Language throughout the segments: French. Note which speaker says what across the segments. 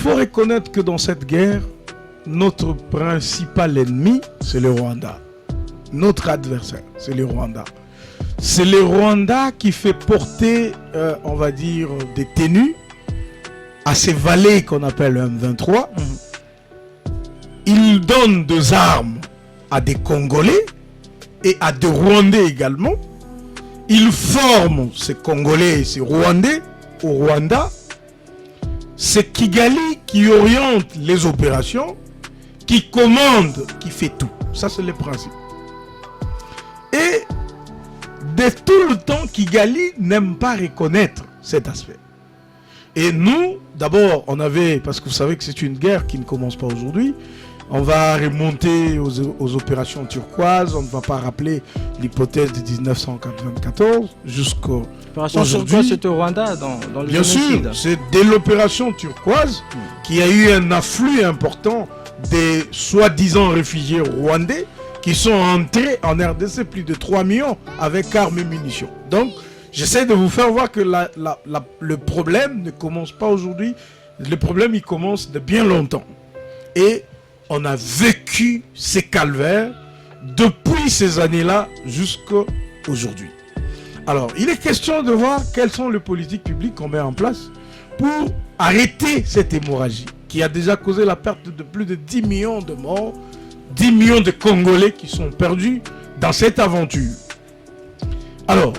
Speaker 1: faut reconnaître que dans cette guerre, notre principal ennemi, c'est le Rwanda. Notre adversaire, c'est le Rwanda. C'est le Rwanda qui fait porter, on va dire, des tenues à ces valets qu'on appelle le M23. Il donne des armes à des Congolais et à des Rwandais également. Il forme ces Congolais et ces Rwandais au Rwanda. C'est Kigali qui oriente les opérations, qui commande, qui fait tout. Ça, c'est le principe. Et de tout le temps, Kigali n'aime pas reconnaître cet aspect. Et nous, d'abord, on avait, parce que vous savez que c'est une guerre qui ne commence pas aujourd'hui, on va remonter aux opérations turquoises, on ne va pas rappeler l'hypothèse de 1994 jusqu'au
Speaker 2: L'opération turquoise, c'était au Rwanda, dans le
Speaker 1: Bien
Speaker 2: génocide.
Speaker 1: sûr, c'est dès l'opération turquoise qu'il y a eu un afflux important des soi-disant réfugiés rwandais qui sont entrés en RDC, plus de 3 millions, avec armes et munitions. Donc, j'essaie de vous faire voir que le problème ne commence pas aujourd'hui. Le problème, il commence de bien longtemps. Et on a vécu ces calvaires depuis ces années-là jusqu'à aujourd'hui. Alors, il est question de voir quelles sont les politiques publiques qu'on met en place pour arrêter cette hémorragie qui a déjà causé la perte de plus de 10 millions de morts, 10 millions de Congolais qui sont perdus dans cette aventure. Alors,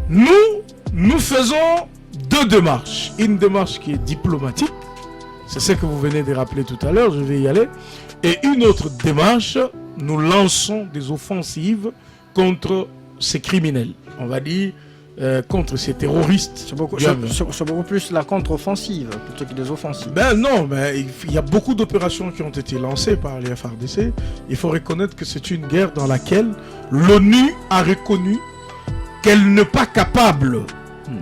Speaker 1: nous faisons deux démarches. Une démarche qui est diplomatique, c'est ce que vous venez de rappeler tout à l'heure, je vais y aller. Et une autre démarche, nous lançons des offensives contre ces criminels, on va dire, contre ces terroristes.
Speaker 2: C'est beaucoup plus la contre-offensive plutôt que des offensives.
Speaker 1: Ben non, mais il y a beaucoup d'opérations qui ont été lancées par les FARDC. Il faut reconnaître que c'est une guerre dans laquelle l'ONU a reconnu qu'elle n'est pas capable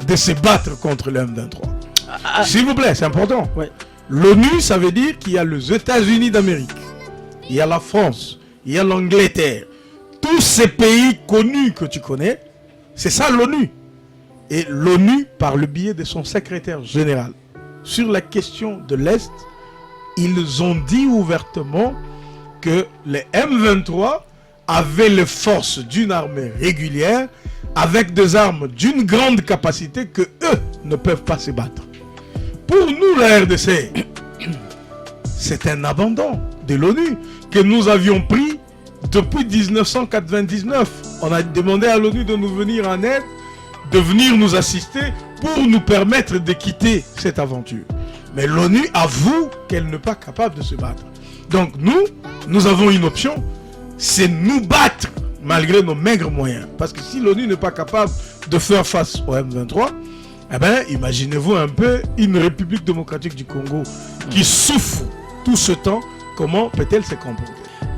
Speaker 1: de se battre contre le M23. S'il vous plaît, c'est important.
Speaker 2: Ouais.
Speaker 1: L'ONU, ça veut dire qu'il y a les États-Unis d'Amérique, il y a la France, il y a l'Angleterre. Tous ces pays connus que tu connais, c'est ça l'ONU. Et l'ONU, par le biais de son secrétaire général, sur la question de l'Est, ils ont dit ouvertement que les M23 avaient les forces d'une armée régulière avec des armes d'une grande capacité que eux ne peuvent pas se battre. Pour nous, la RDC, c'est un abandon de l'ONU que nous avions pris depuis 1999. On a demandé à l'ONU de nous venir en aide, de venir nous assister pour nous permettre de quitter cette aventure. Mais l'ONU avoue qu'elle n'est pas capable de se battre. Donc nous avons une option, c'est nous battre malgré nos maigres moyens. Parce que si l'ONU n'est pas capable de faire face au M23, eh bien, imaginez-vous un peu une République démocratique du Congo qui souffre tout ce temps, comment peut-elle se comporter?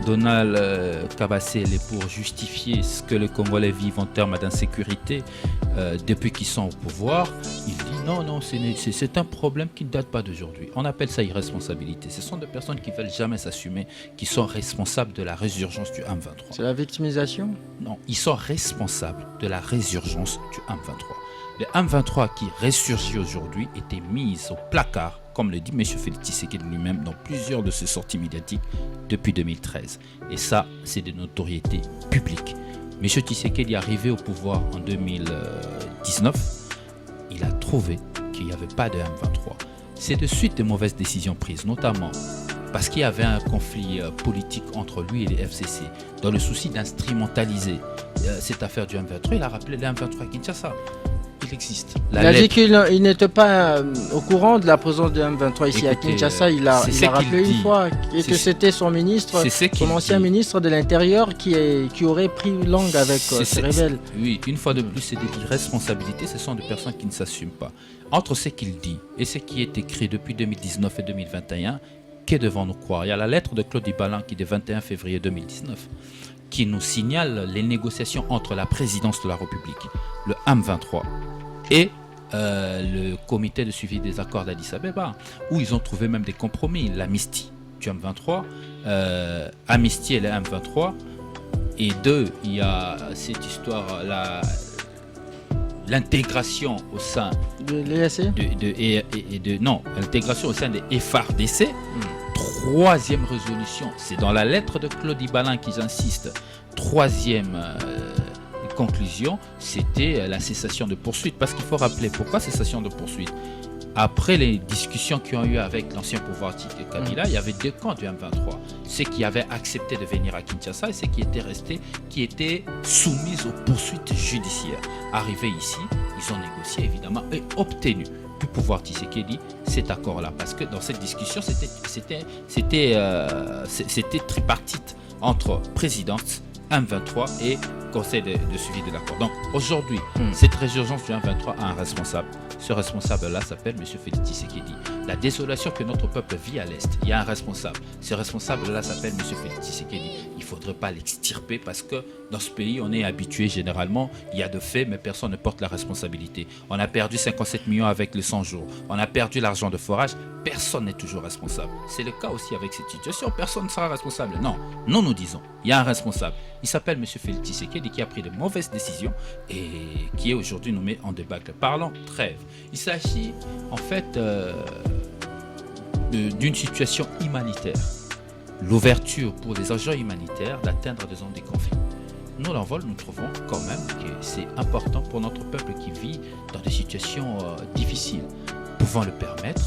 Speaker 3: Donald Kabasele, pour justifier ce que les Congolais vivent en termes d'insécurité depuis qu'ils sont au pouvoir, il dit non, c'est un problème qui ne date pas d'aujourd'hui. On appelle ça irresponsabilité. Ce sont des personnes qui ne veulent jamais s'assumer, qui sont responsables de la résurgence du M23.
Speaker 2: C'est la victimisation?
Speaker 3: Non, ils sont responsables de la résurgence du M23. Le M23 qui ressurgit aujourd'hui était mis au placard, comme le dit M. Félix Tshisekedi lui-même dans plusieurs de ses sorties médiatiques depuis 2013. Et ça, c'est de notoriété publique. M. Tshisekedi est arrivé au pouvoir en 2019. Il a trouvé qu'il n'y avait pas de M23. C'est de suite de mauvaises décisions prises, notamment parce qu'il y avait un conflit politique entre lui et les FCC. Dans le souci d'instrumentaliser cette affaire du M23, il a rappelé le M23 à Kinshasa. Il existe.
Speaker 2: Il a dit qu'il n'était pas au courant de la présence de M23 ici. Écoutez, à Kinshasa. Il a rappelé une fois que c'était son ministre, son ancien ministre de l'Intérieur qui aurait pris langue avec ces rebelles.
Speaker 3: Oui, une fois de plus, c'est des irresponsabilités. Ce sont des personnes qui ne s'assument pas. Entre ce qu'il dit et ce qui est écrit depuis 2019 et 2021, que devons-nous croire? Il y a la lettre de Claude Ibalan qui est du 21 février 2019 qui nous signale les négociations entre la présidence de la République, le M23 et le comité de suivi des accords d'Addis Abeba, où ils ont trouvé même des compromis, l'amnistie du M23, amnistier le M23, et deux, il y a cette histoire, l'intégration au sein
Speaker 2: de l'EAC
Speaker 3: non, l'intégration au sein des FARDC. Troisième résolution, c'est dans la lettre de Claude Balin qu'ils insistent. Troisième conclusion, c'était la cessation de poursuite. Parce qu'il faut rappeler, pourquoi cessation de poursuite? Après les discussions qui ont eu avec l'ancien pouvoir Kabila, il y avait deux camps du M23. Ceux qui avaient accepté de venir à Kinshasa et ceux qui étaient restés, qui étaient soumis aux poursuites judiciaires. Arrivés ici, ils ont négocié évidemment et obtenu du pouvoir Tshisekedi cet accord-là. Parce que dans cette discussion, c'était tripartite entre présidence, M23 et conseil de suivi de l'accord. Donc aujourd'hui, cette résurgence du M23 a un responsable. Ce responsable-là s'appelle M. Félix Tshisekedi. La désolation que notre peuple vit à l'Est, il y a un responsable. Ce responsable-là s'appelle M. Félix Tshisekedi. Il ne faudrait pas l'extirper parce que dans ce pays, on est habitué généralement, il y a de faits, mais personne ne porte la responsabilité. On a perdu 57 millions avec les 100 jours. On a perdu l'argent de forage. Personne n'est toujours responsable. C'est le cas aussi avec cette situation. Personne ne sera responsable. Non, nous disons, il y a un responsable. Il s'appelle M. Félix Tshisekedi qui a pris de mauvaises décisions et qui est aujourd'hui nommé en débâcle. Parlons trêve. Il s'agit en fait d'une situation humanitaire. L'ouverture pour les agents humanitaires d'atteindre des zones de conflit. Nous, l'envol, nous trouvons quand même que c'est important pour notre peuple qui vit dans des situations difficiles, pouvant le permettre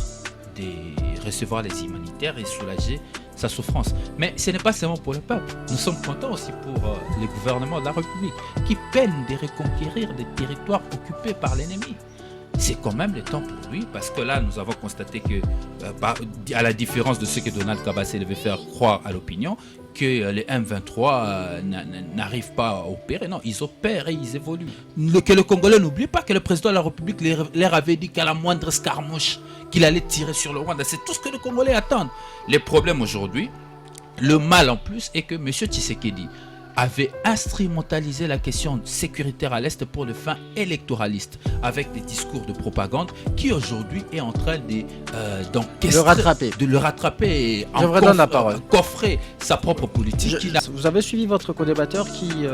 Speaker 3: de recevoir les humanitaires et soulager sa souffrance. Mais ce n'est pas seulement pour le peuple. Nous sommes contents aussi pour les gouvernements de la République qui peinent de reconquérir des territoires occupés par l'ennemi. C'est quand même le temps pour lui, parce que là, nous avons constaté que, à la différence de ce que Donald Kabassé devait faire croire à l'opinion, que les M23 n'arrivent pas à opérer. Non, ils opèrent et ils évoluent. Que le Congolais n'oublie pas que le président de la République leur avait dit qu'à la moindre escarmouche, qu'il allait tirer sur le Rwanda. C'est tout ce que les Congolais attendent. Les problèmes aujourd'hui, le mal en plus, est que M. Tshisekedi avait instrumentalisé la question sécuritaire à l'Est pour le fin électoraliste, avec des discours de propagande qui aujourd'hui est en train de le rattraper et coffrer sa propre politique.
Speaker 2: Vous avez suivi votre co-débatteur qui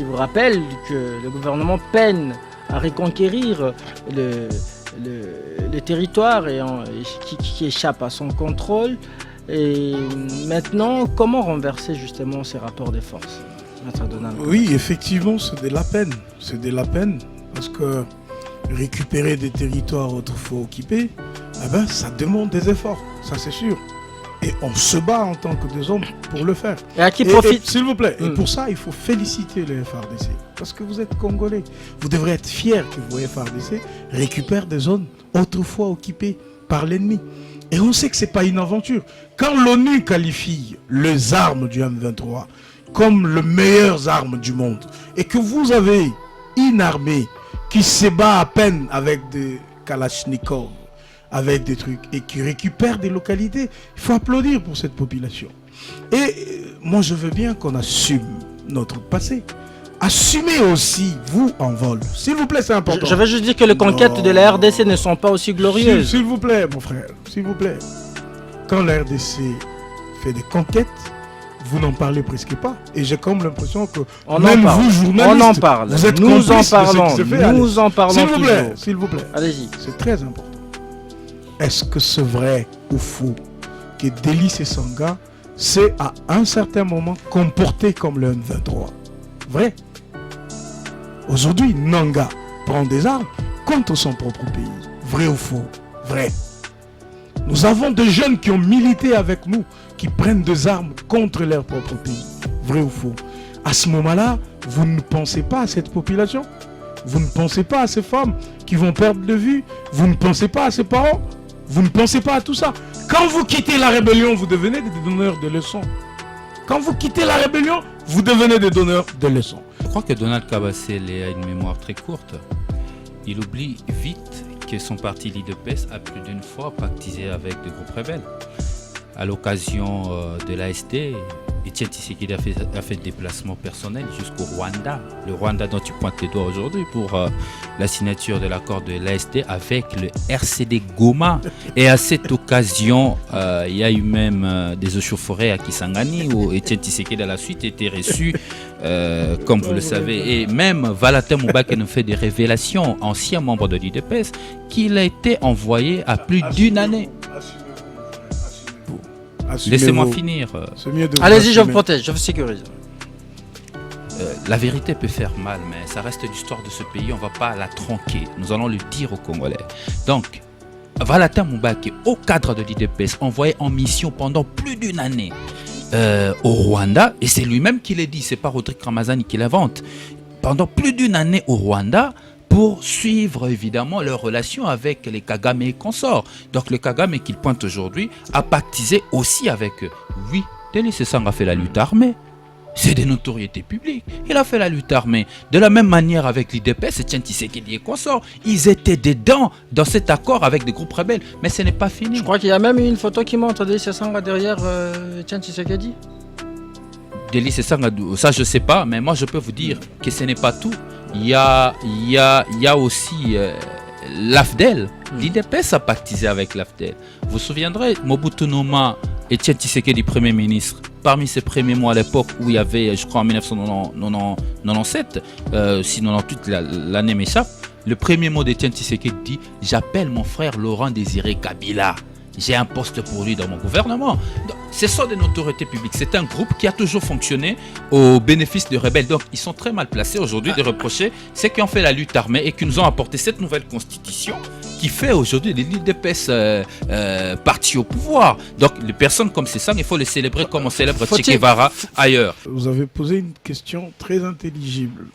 Speaker 2: vous rappelle que le gouvernement peine à reconquérir le territoire qui échappe à son contrôle. Et maintenant, comment renverser justement ces rapports de force, Maître Donald?
Speaker 1: Oui, effectivement, c'est de la peine. C'est de la peine parce que récupérer des territoires autrefois occupés, ça demande des efforts, ça c'est sûr. Et on se bat en tant que des hommes pour le faire.
Speaker 2: Et à qui profite?
Speaker 1: S'il vous plaît, et pour ça, il faut féliciter les FARDC. Parce que vous êtes Congolais. Vous devrez être fiers que vos FARDC récupèrent des zones autrefois occupées par l'ennemi. Et on sait que ce n'est pas une aventure. Quand l'ONU qualifie les armes du M23 comme les meilleures armes du monde, et que vous avez une armée qui se bat à peine avec des Kalachnikov, avec des trucs, et qui récupère des localités, il faut applaudir pour cette population. Et moi, je veux bien qu'on assume notre passé. Assumez aussi, vous, en vol. S'il vous plaît, c'est important.
Speaker 2: Je veux juste dire que les conquêtes de la RDC ne sont pas aussi glorieuses.
Speaker 1: S'il vous plaît, mon frère, s'il vous plaît. Quand la RDC fait des conquêtes, vous n'en parlez presque pas. Et j'ai comme l'impression que même vous, journalistes,
Speaker 2: on en parle.
Speaker 1: Vous êtes
Speaker 2: nous en parlons.
Speaker 1: De ce qui se fait.
Speaker 2: Nous en parlons.
Speaker 1: S'il vous plaît.
Speaker 2: Allez-y.
Speaker 1: C'est très important. Est-ce que c'est vrai ou faux que Délice et Sanga s'est à un certain moment comporté comme le M23? Vrai. Aujourd'hui, Nanga prend des armes contre son propre pays. Vrai ou faux? Vrai. Nous avons des jeunes qui ont milité avec nous, qui prennent des armes contre leur propre pays. Vrai ou faux? À ce moment-là, vous ne pensez pas à cette population? Vous ne pensez pas à ces femmes qui vont perdre de vue? Vous ne pensez pas à ces parents? Vous ne pensez pas à tout ça? Quand vous quittez la rébellion, vous devenez des donneurs de leçons. Quand vous quittez la rébellion, vous devenez des donneurs de leçons.
Speaker 3: Je crois que Donald Kabassé a une mémoire très courte. Il oublie vite que son parti l'IDPS a plus d'une fois pactisé avec des groupes rebelles. À l'occasion de l'AST, Etienne Tshisekedi a fait des déplacements personnels jusqu'au Rwanda. Le Rwanda dont tu pointes les doigts aujourd'hui pour la signature de l'accord de l'ASD avec le RCD Goma. Et à cette occasion, il y a eu même des échauffourées à Kisangani où Etienne Tshisekedi à la suite était reçu, comme vous le savez. Et même Valentin Mubake nous fait des révélations, ancien membre de l'UDPS, qu'il a été envoyé à plus d'une année. Laissez-moi finir.
Speaker 2: Allez-y, je vous protège, je vous sécurise.
Speaker 3: La vérité peut faire mal, mais ça reste l'histoire de ce pays, on ne va pas la tronquer. Nous allons le dire aux Congolais. Donc, Valentin Mubake, au cadre de l'IDPS, envoyé en mission pendant plus d'une année au Rwanda, et c'est lui-même qui l'a dit, c'est pas Rodrigue Ramazani qui l'invente, pendant plus d'une année au Rwanda, pour suivre évidemment leurs relations avec les Kagame et consorts. Donc le Kagame qu'il pointe aujourd'hui a pactisé aussi avec eux. Oui, Denis Sassou a fait la lutte armée. C'est des notoriétés publiques. Il a fait la lutte armée. De la même manière avec l'IDPS, Etienne Tshisekedi et consorts. Ils étaient dedans dans cet accord avec des groupes rebelles. Mais ce n'est pas fini.
Speaker 2: Je crois qu'il y a même une photo qui montre Denis Sassou derrière Etienne Tshisekedi.
Speaker 3: Denis Sassou, ça je ne sais pas, mais moi je peux vous dire que ce n'est pas tout. Il y a aussi l'AFDEL. L'IDPS a pactisé avec l'AFDEL. Vous vous souviendrez, Mobutu Noma, Etienne Tshisekedi, Premier ministre, parmi ses premiers mois à l'époque où il y avait, je crois en 1997, si 98, l'année m'échappe, le premier mot d'Etienne Tshisekedi dit « J'appelle mon frère Laurent Désiré Kabila. J'ai un poste pour lui dans mon gouvernement. » Donc, ce sont des notoriétés publiques. C'est un groupe qui a toujours fonctionné au bénéfice des rebelles. Donc, ils sont très mal placés aujourd'hui de reprocher ceux qui ont fait la lutte armée et qui nous ont apporté cette nouvelle constitution qui fait aujourd'hui de l'IDPS parti au pouvoir. Donc, les personnes comme c'est ça, il faut les célébrer comme on célèbre Che Guevara ailleurs.
Speaker 1: Vous avez posé une question très intelligible.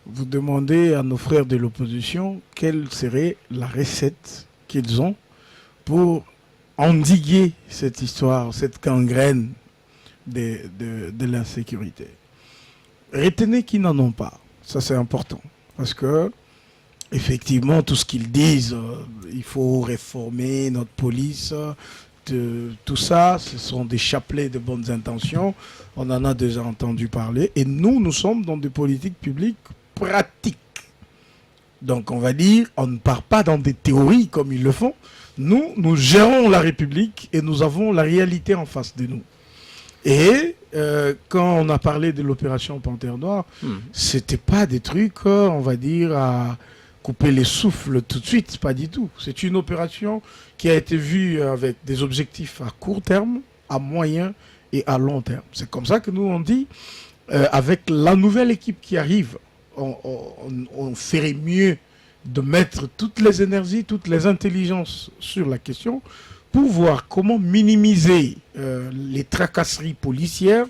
Speaker 1: Vous demandez à nos frères de l'opposition quelle serait la recette qu'ils ont pour endiguer cette histoire, cette gangrène de l'insécurité. Retenez qu'ils n'en ont pas. Ça, c'est important. Parce que, effectivement, tout ce qu'ils disent, il faut réformer notre police, tout ça, ce sont des chapelets de bonnes intentions. On en a déjà entendu parler. Et nous sommes dans des politiques publiques pratiques. Donc, on va dire, on ne part pas dans des théories comme ils le font. Nous gérons la République et nous avons la réalité en face de nous. Et quand on a parlé de l'opération Panthère Noire, c'était pas des trucs, on va dire, à couper les souffles tout de suite, pas du tout. C'est une opération qui a été vue avec des objectifs à court terme, à moyen et à long terme. C'est comme ça que nous on dit, avec la nouvelle équipe qui arrive, on ferait mieux de mettre toutes les énergies, toutes les intelligences sur la question pour voir comment minimiser les tracasseries policières,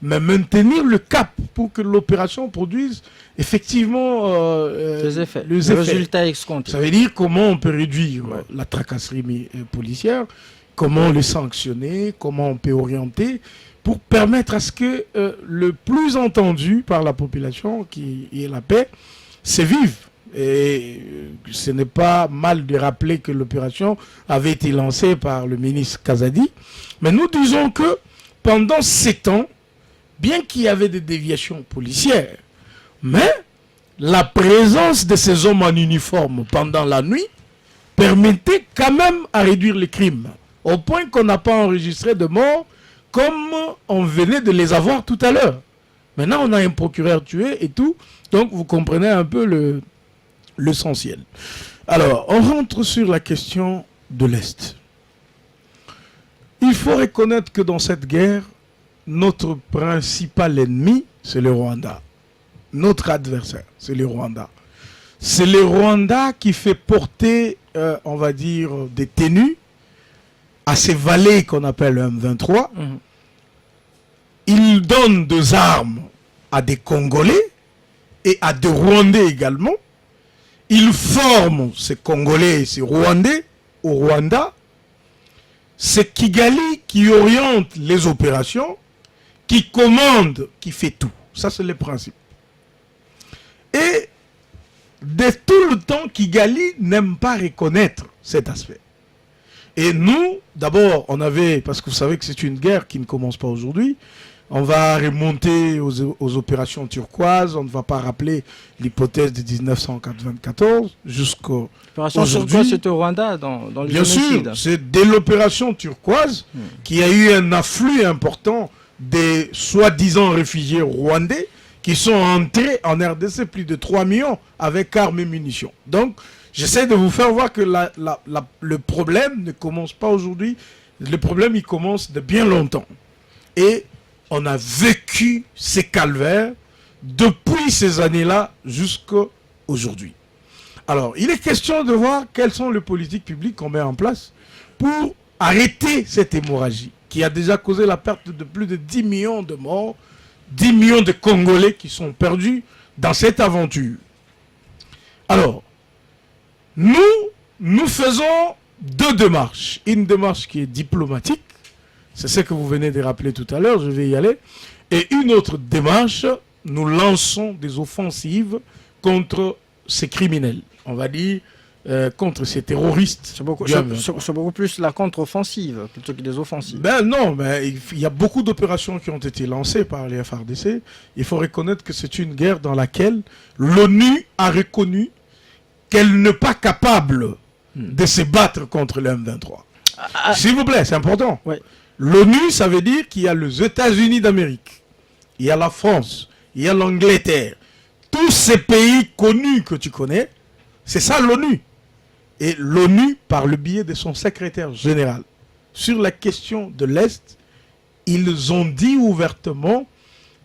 Speaker 1: mais maintenir le cap pour que l'opération produise effectivement
Speaker 2: les effets. Le résultat escompté.
Speaker 1: Ça veut dire comment on peut réduire la tracasserie policière, comment les sanctionner, comment on peut orienter pour permettre à ce que le plus entendu par la population, qui est la paix, s'évive. Et ce n'est pas mal de rappeler que l'opération avait été lancée par le ministre Kazadi. Mais nous disons que pendant 7 ans, bien qu'il y avait des déviations policières, mais la présence de ces hommes en uniforme pendant la nuit permettait quand même à réduire les crimes. Au point qu'on n'a pas enregistré de morts comme on venait de les avoir tout à l'heure. Maintenant, on a un procureur tué et tout. Donc, vous comprenez un peu l'essentiel. Alors, on rentre sur la question de l'Est. Il faut reconnaître que dans cette guerre, notre principal ennemi, c'est le Rwanda. Notre adversaire, c'est le Rwanda. C'est le Rwanda qui fait porter, on va dire, des tenues à ces vallées qu'on appelle le M23. Il donne des armes à des Congolais et à des Rwandais également. Il forme ces Congolais et ces Rwandais au Rwanda. C'est Kigali qui oriente les opérations, qui commande, qui fait tout. Ça, c'est le principe. Et de tout le temps, Kigali n'aime pas reconnaître cet aspect. Et nous, d'abord, on avait, parce que vous savez que c'est une guerre qui ne commence pas aujourd'hui, On va remonter aux opérations turquoises. On ne va pas rappeler l'hypothèse de 1994 jusqu'au
Speaker 2: L'opération turquoise, c'était au Rwanda, dans le
Speaker 1: Bien
Speaker 2: génocide.
Speaker 1: sûr, c'est dès l'opération turquoise qu'il y a eu un afflux important des soi-disant réfugiés rwandais qui sont entrés en RDC, plus de 3 millions, avec armes et munitions. Donc, j'essaie de vous faire voir que le problème ne commence pas aujourd'hui. Le problème, il commence de bien longtemps. Et on a vécu ces calvaires depuis ces années-là jusqu'à aujourd'hui. Alors, il est question de voir quelles sont les politiques publiques qu'on met en place pour arrêter cette hémorragie qui a déjà causé la perte de plus de 10 millions de morts, 10 millions de Congolais qui sont perdus dans cette aventure. Alors, nous faisons deux démarches. Une démarche qui est diplomatique, c'est ce que vous venez de rappeler tout à l'heure, je vais y aller. Et une autre démarche, nous lançons des offensives contre ces criminels. On va dire contre ces terroristes.
Speaker 2: C'est beaucoup plus la contre-offensive plutôt que des offensives.
Speaker 1: Ben non, mais il y a beaucoup d'opérations qui ont été lancées par les FARDC. Il faut reconnaître que c'est une guerre dans laquelle l'ONU a reconnu qu'elle n'est pas capable de se battre contre le M23. S'il vous plaît, c'est important.
Speaker 2: Ouais.
Speaker 1: L'ONU, ça veut dire qu'il y a les États-Unis d'Amérique, il y a la France, il y a l'Angleterre. Tous ces pays connus que tu connais, c'est ça l'ONU. Et l'ONU, par le biais de son secrétaire général, sur la question de l'Est, ils ont dit ouvertement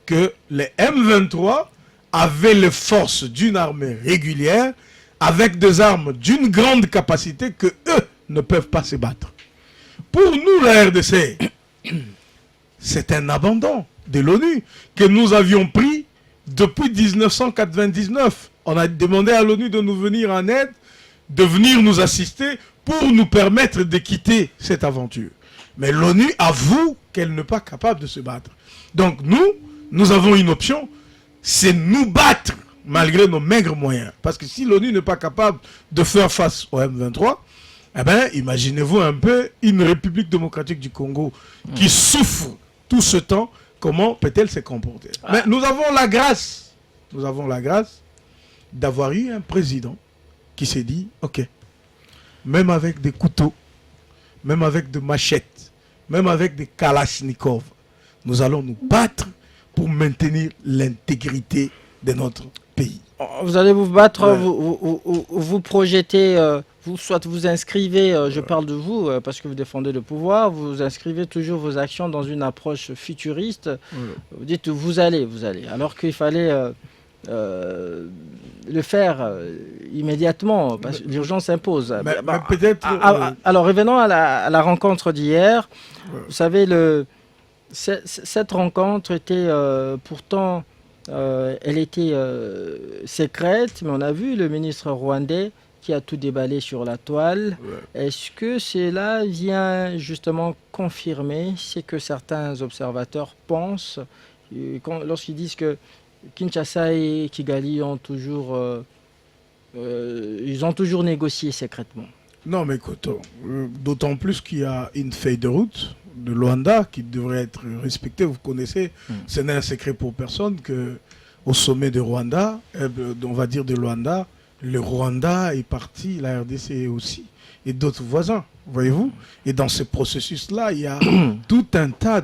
Speaker 1: que les M23 avaient les forces d'une armée régulière avec des armes d'une grande capacité que eux ne peuvent pas se battre. Pour nous, la RDC, c'est un abandon de l'ONU que nous avions pris depuis 1999. On a demandé à l'ONU de nous venir en aide, de venir nous assister pour nous permettre de quitter cette aventure. Mais l'ONU avoue qu'elle n'est pas capable de se battre. Donc nous avons une option, c'est nous battre malgré nos maigres moyens. Parce que si l'ONU n'est pas capable de faire face au M23, eh bien, imaginez-vous un peu une République démocratique du Congo qui souffre tout ce temps, comment peut-elle se comporter? Mais nous avons la grâce d'avoir eu un président qui s'est dit, ok, même avec des couteaux, même avec des machettes, même avec des kalachnikovs, nous allons nous battre pour maintenir l'intégrité de notre pays.
Speaker 2: Vous allez vous battre, vous projetez, soit vous inscrivez, je parle de vous, parce que vous défendez le pouvoir, vous inscrivez toujours vos actions dans une approche futuriste. Vous dites vous allez, alors qu'il fallait le faire immédiatement, parce que l'urgence impose. Alors revenons à la rencontre d'hier. Vous savez, cette rencontre était pourtant... elle était secrète, mais on a vu le ministre rwandais qui a tout déballé sur la toile. Est-ce que cela vient justement confirmer ce que certains observateurs pensent lorsqu'ils disent que Kinshasa et Kigali ont toujours négocié secrètement? Non, mais écoute, d'autant plus qu'il y a une feuille de route de Luanda qui devrait être respectée. Vous connaissez, ce n'est un secret pour personne que au sommet de Rwanda, on va dire de Luanda, le Rwanda est parti, la RDC aussi, et d'autres voisins, voyez-vous. Et dans ce processus-là, il y a tout un tas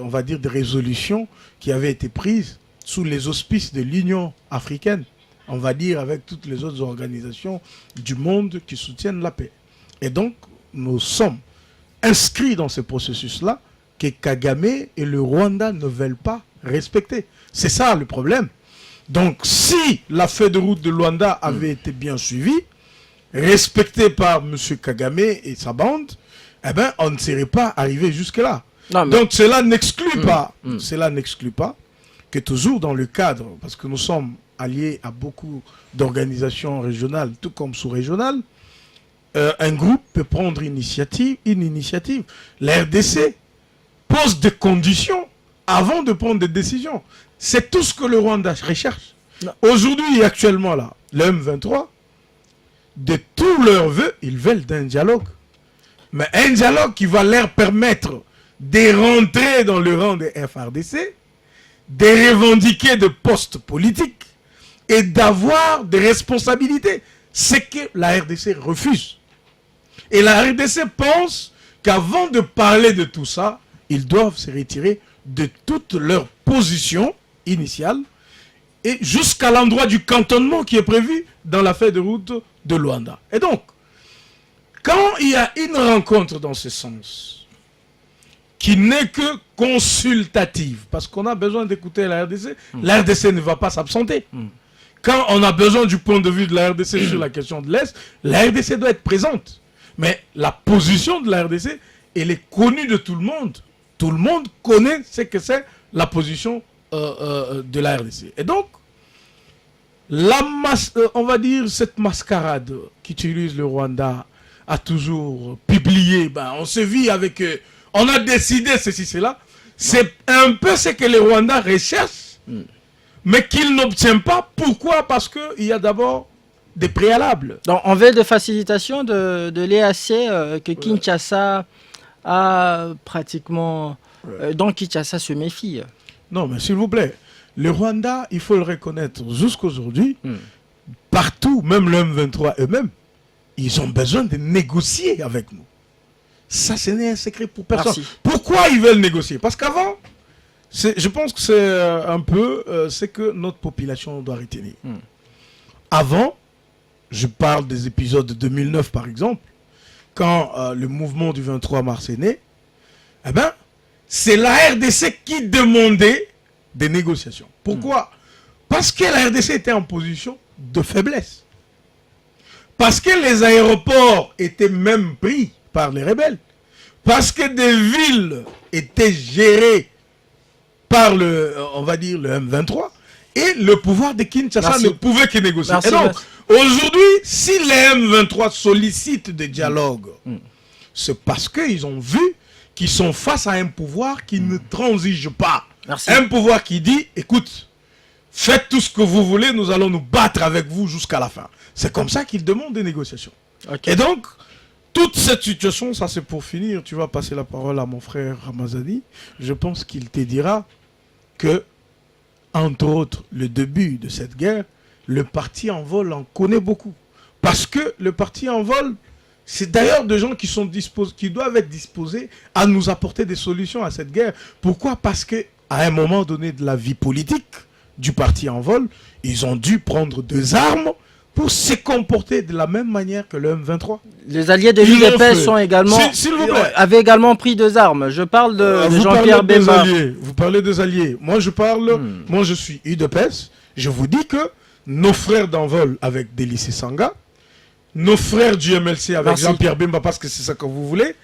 Speaker 2: on va dire, de résolutions qui avaient été prises sous les auspices de l'Union africaine, on va dire avec toutes les autres organisations du monde qui soutiennent la paix. Et donc, nous sommes inscrits dans ce processus-là que Kagame et le Rwanda ne veulent pas respecter. C'est ça le problème. Donc, si la feuille de route de Luanda avait été bien suivie, respectée par M. Kagame et sa bande, eh ben, on ne serait pas arrivé jusque-là. Donc, cela n'exclut pas, que toujours dans le cadre, parce que nous sommes alliés à beaucoup d'organisations régionales, tout comme sous-régionales, un groupe peut prendre une initiative. La RDC pose des conditions avant de prendre des décisions. C'est tout ce que le Rwanda recherche. Aujourd'hui et actuellement, là, le M23, de tous leurs vœux, ils veulent d'un dialogue. Mais un dialogue qui va leur permettre
Speaker 1: de rentrer dans le rang des FARDC, de revendiquer de postes politiques et d'avoir des responsabilités. C'est que la RDC refuse. Et la RDC pense qu'avant de parler de tout ça, ils doivent se retirer de toute leur position initiale et jusqu'à l'endroit du cantonnement qui est prévu dans la feuille de route de Luanda. Et donc, quand il y a une rencontre dans ce sens, qui n'est que consultative, parce qu'on a besoin d'écouter la RDC, la RDC ne va pas s'absenter. Quand on a besoin du point de vue de la RDC sur la question de l'Est, la RDC doit être présente. Mais la position de la RDC, elle est connue de tout le monde. Tout le monde connaît ce que c'est la position de la RDC. Et donc, on va dire cette mascarade qu'utilise le Rwanda a toujours publié. On se vit avec... on a décidé ceci, cela. C'est un peu ce que le Rwanda recherche, mais qu'il n'obtient pas. Pourquoi? Parce qu'il y a d'abord des préalables.
Speaker 2: Donc, en veille de facilitation de l'EAC que Kinshasa a pratiquement... donc Kinshasa se méfie.
Speaker 1: Non, mais s'il vous plaît, le Rwanda, il faut le reconnaître, jusqu'aujourd'hui, partout, même le M23 eux-mêmes, ils ont besoin de négocier avec nous. Ça, ce n'est un secret pour personne. Merci. Pourquoi ils veulent négocier? Parce qu'avant, je pense que c'est un peu ce que notre population doit retenir. Avant, je parle des épisodes de 2009 par exemple, quand le mouvement du 23 mars est né, eh ben, c'est la RDC qui demandait des négociations. Pourquoi? Parce que la RDC était en position de faiblesse. Parce que les aéroports étaient même pris par les rebelles. Parce que des villes étaient gérées par on va dire, le M23. Et le pouvoir de Kinshasa ne pouvait que négocier. Et donc, aujourd'hui, si les M23 sollicitent des dialogues, c'est parce qu'ils ont vu qu'ils sont face à un pouvoir qui ne transige pas. Un pouvoir qui dit, écoute, faites tout ce que vous voulez, nous allons nous battre avec vous jusqu'à la fin. C'est comme ça qu'ils demandent des négociations. Et donc, toute cette situation, ça c'est pour finir, tu vas passer la parole à mon frère Ramazani. Je pense qu'il te dira que, entre autres, le début de cette guerre, le parti en vol en connaît beaucoup. Parce que le parti en vol, c'est d'ailleurs des gens qui doivent être disposés à nous apporter des solutions à cette guerre. Pourquoi? Parce qu'à un moment donné de la vie politique du parti en vol, ils ont dû prendre des armes pour se comporter de la même manière que le M23.
Speaker 2: Les alliés de l'UDPS sont également, avaient également pris des armes. Je parle de Jean-Pierre Bemba.
Speaker 1: Vous parlez des alliés. Moi, je parle. Moi, je suis UDPS. Je vous dis que nos frères d'envol avec Délice Sanga, nos frères du MLC avec Jean-Pierre Bemba, parce que c'est ça que vous voulez,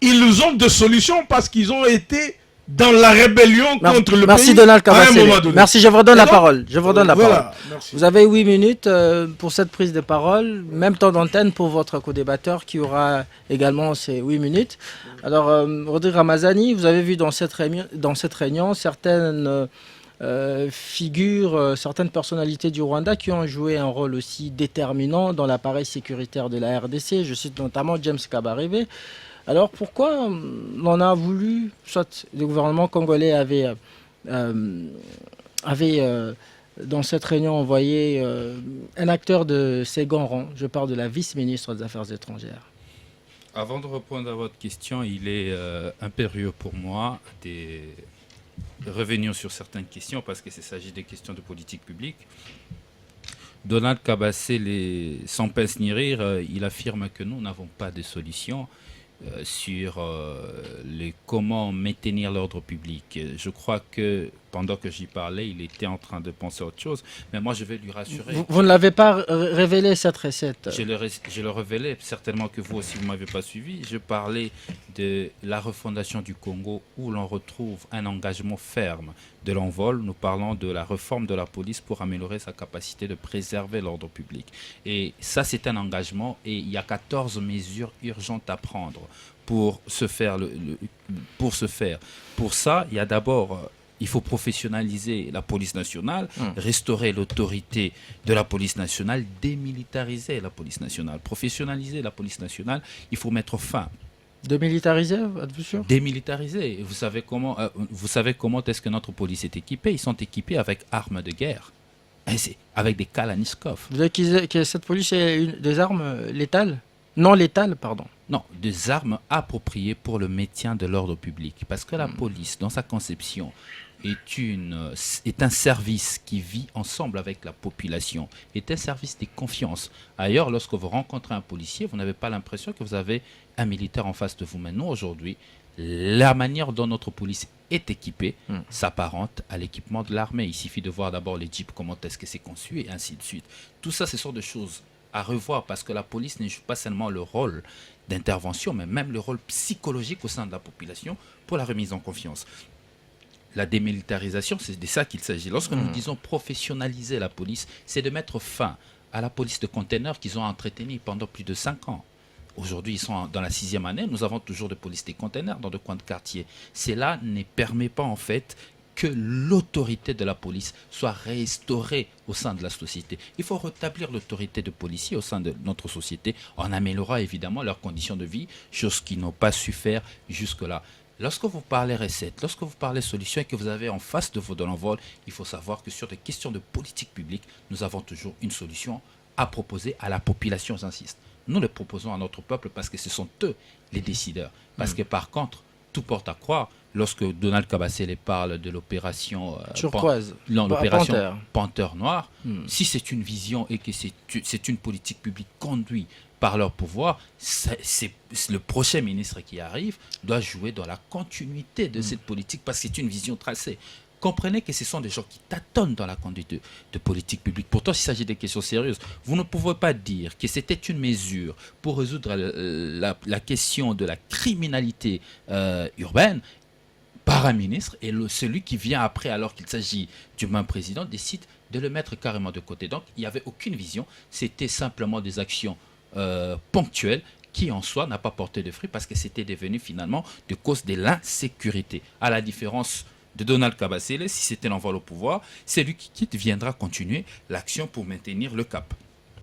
Speaker 1: ils ont des solutions parce qu'ils ont été dans la rébellion contre le pays
Speaker 2: Donald à un moment donné. Merci, je vous redonne la parole. Je vous redonne la parole. Vous avez 8 minutes pour cette prise de parole, même temps d'antenne pour votre co-débatteur qui aura également ces 8 minutes. Alors, Rodrigue Ramazani, vous avez vu dans cette réunion certaines figures, certaines personnalités du Rwanda qui ont joué un rôle aussi déterminant dans l'appareil sécuritaire de la RDC. Je cite notamment James Kabarebe. Alors pourquoi on a voulu, soit le gouvernement congolais avait dans cette réunion envoyé un acteur de second rang, je parle de la vice-ministre des Affaires étrangères.
Speaker 3: Avant de répondre à votre question, il est impérieux pour moi de revenir sur certaines questions parce qu'il s'agit des questions de politique publique. Donald Kabasele, sans pince ni rire, il affirme que nous n'avons pas de solution sur comment maintenir l'ordre public. Je crois que pendant que j'y parlais, il était en train de penser à autre chose. Mais moi, je vais lui rassurer.
Speaker 2: Vous ne l'avez pas révélé, cette recette?
Speaker 3: Je le révélais, certainement que vous aussi, vous ne m'avez pas suivi. Je parlais de la refondation du Congo où l'on retrouve un engagement ferme de l'envol. Nous parlons de la réforme de la police pour améliorer sa capacité de préserver l'ordre public. Et ça, c'est un engagement et il y a 14 mesures urgentes à prendre pour se faire. Pour ça, il y a d'abord... il faut professionnaliser la police nationale, restaurer l'autorité de la police nationale, démilitariser la police nationale, professionnaliser la police nationale. Il faut mettre fin
Speaker 2: Démilitarisé, êtes-vous sûr?
Speaker 3: Démilitarisé. Vous savez comment est-ce que notre police est équipée? Ils sont équipés avec armes de guerre. Avec des Kalachnikov.
Speaker 2: Vous savez que cette police ait des armes létales? Non létales, pardon.
Speaker 3: Non, des armes appropriées pour le maintien de l'ordre public. Parce que la police, dans sa conception, est un service qui vit ensemble avec la population, est un service de confiance. Ailleurs, lorsque vous rencontrez un policier, vous n'avez pas l'impression que vous avez un militaire en face de vous. Mais nous, aujourd'hui, la manière dont notre police est équipée s'apparente à l'équipement de l'armée. Il suffit de voir d'abord les jeeps, comment est-ce que c'est conçu, et ainsi de suite. Tout ça, ce sont des choses à revoir, parce que la police ne joue pas seulement le rôle d'intervention, mais même le rôle psychologique au sein de la population pour la remise en confiance. La démilitarisation, c'est de ça qu'il s'agit. Lorsque nous disons professionnaliser la police, c'est de mettre fin à la police de containers qu'ils ont entretenue pendant plus de 5 ans. Aujourd'hui, ils sont dans la 6e année. Nous avons toujours de police des containers dans de coins de quartier. Cela ne permet pas, en fait, que l'autorité de la police soit restaurée au sein de la société. Il faut rétablir l'autorité de policiers au sein de notre société en améliorant évidemment leurs conditions de vie, chose qu'ils n'ont pas su faire jusque-là. Lorsque vous parlez recettes, lorsque vous parlez solutions et que vous avez en face de vous de l'envol, il faut savoir que sur des questions de politique publique, nous avons toujours une solution à proposer à la population, j'insiste. Nous le proposons à notre peuple parce que ce sont eux les décideurs. Parce que par contre, tout porte à croire, lorsque Donald Kabasele parle de l'opération
Speaker 2: turquoise,
Speaker 3: l'opération Panthère Noire, si c'est une vision et que c'est une politique publique conduite par leur pouvoir, c'est le prochain ministre qui arrive doit jouer dans la continuité de cette politique parce que c'est une vision tracée. Comprenez que ce sont des gens qui tâtonnent dans la conduite de politique publique. Pourtant, s'il s'agit de questions sérieuses, vous ne pouvez pas dire que c'était une mesure pour résoudre la question de la criminalité urbaine par un ministre et celui qui vient après, alors qu'il s'agit du même président, décide de le mettre carrément de côté. Donc, il n'y avait aucune vision. C'était simplement des actions ponctuelles qui en soi n'a pas porté de fruits parce que c'était devenu finalement de cause de l'insécurité. À la différence de Donald Kabasele, si c'était l'envol au pouvoir, c'est lui qui quitte, viendra continuer l'action pour maintenir le cap.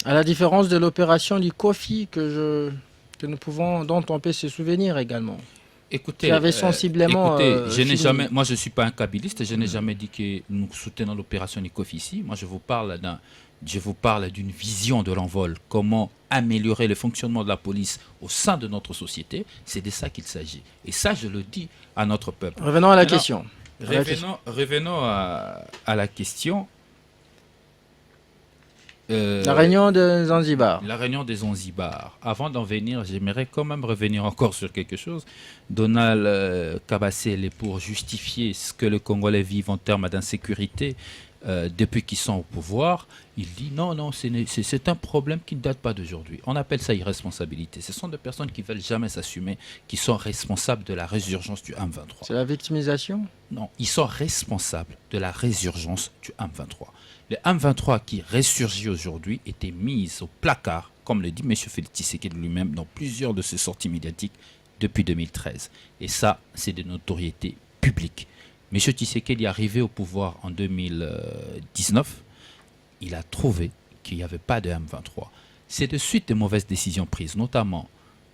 Speaker 2: À la différence de l'opération du Kofi dont on peut se souvenir également.
Speaker 3: Écoutez,
Speaker 2: qui avait sensiblement.
Speaker 3: Moi je ne suis pas un kabiliste, je n'ai jamais dit que nous soutenons l'opération du Kofi ici. Moi je vous parle d'une vision de l'envol, comment améliorer le fonctionnement de la police au sein de notre société. C'est de ça qu'il s'agit. Et ça, je le dis à notre peuple.
Speaker 2: Revenons à la question.
Speaker 3: Revenons à la question.
Speaker 2: La réunion de Zanzibar.
Speaker 3: La réunion des Zanzibar. Avant d'en venir, j'aimerais quand même revenir encore sur quelque chose. Donald Kabasele, pour justifier ce que les Congolais vivent en termes d'insécurité depuis qu'ils sont au pouvoir, il dit non, c'est un problème qui ne date pas d'aujourd'hui. On appelle ça irresponsabilité. Ce sont des personnes qui ne veulent jamais s'assumer, qui sont responsables de la résurgence du M23.
Speaker 2: C'est la victimisation?
Speaker 3: Non, ils sont responsables de la résurgence du M23. Le M23 qui ressurgit aujourd'hui était mis au placard, comme le dit M. Félix Tshisekedi lui-même dans plusieurs de ses sorties médiatiques depuis 2013. Et ça, c'est de notoriété publique. M. Tshisekedi est arrivé au pouvoir en 2019. Il a trouvé qu'il n'y avait pas de M23. C'est de suite de mauvaises décisions prises, notamment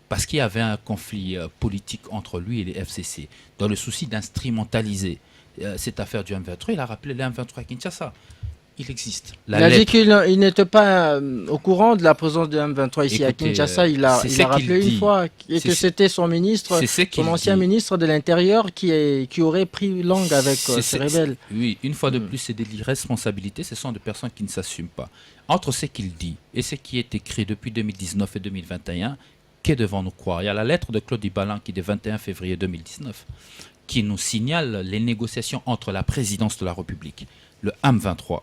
Speaker 3: parce qu'il y avait un conflit politique entre lui et les FCC. Dans le souci d'instrumentaliser cette affaire du M23, il a rappelé le M23 à Kinshasa. Il existe.
Speaker 2: Il a dit qu'il n'était pas au courant de la présence du M23 ici. Écoutez, à Kinshasa. Il a rappelé une fois que c'était son ministre, son ancien ministre de l'Intérieur qui aurait pris langue avec ces rebelles.
Speaker 3: Oui, une fois de plus, c'est de l'irresponsabilité. Ce sont des personnes qui ne s'assument pas. Entre ce qu'il dit et ce qui est écrit depuis 2019 et 2021, que devons-nous croire? Il y a la lettre de Claude Ibalan qui est du 21 février 2019 qui nous signale les négociations entre la présidence de la République, le M23,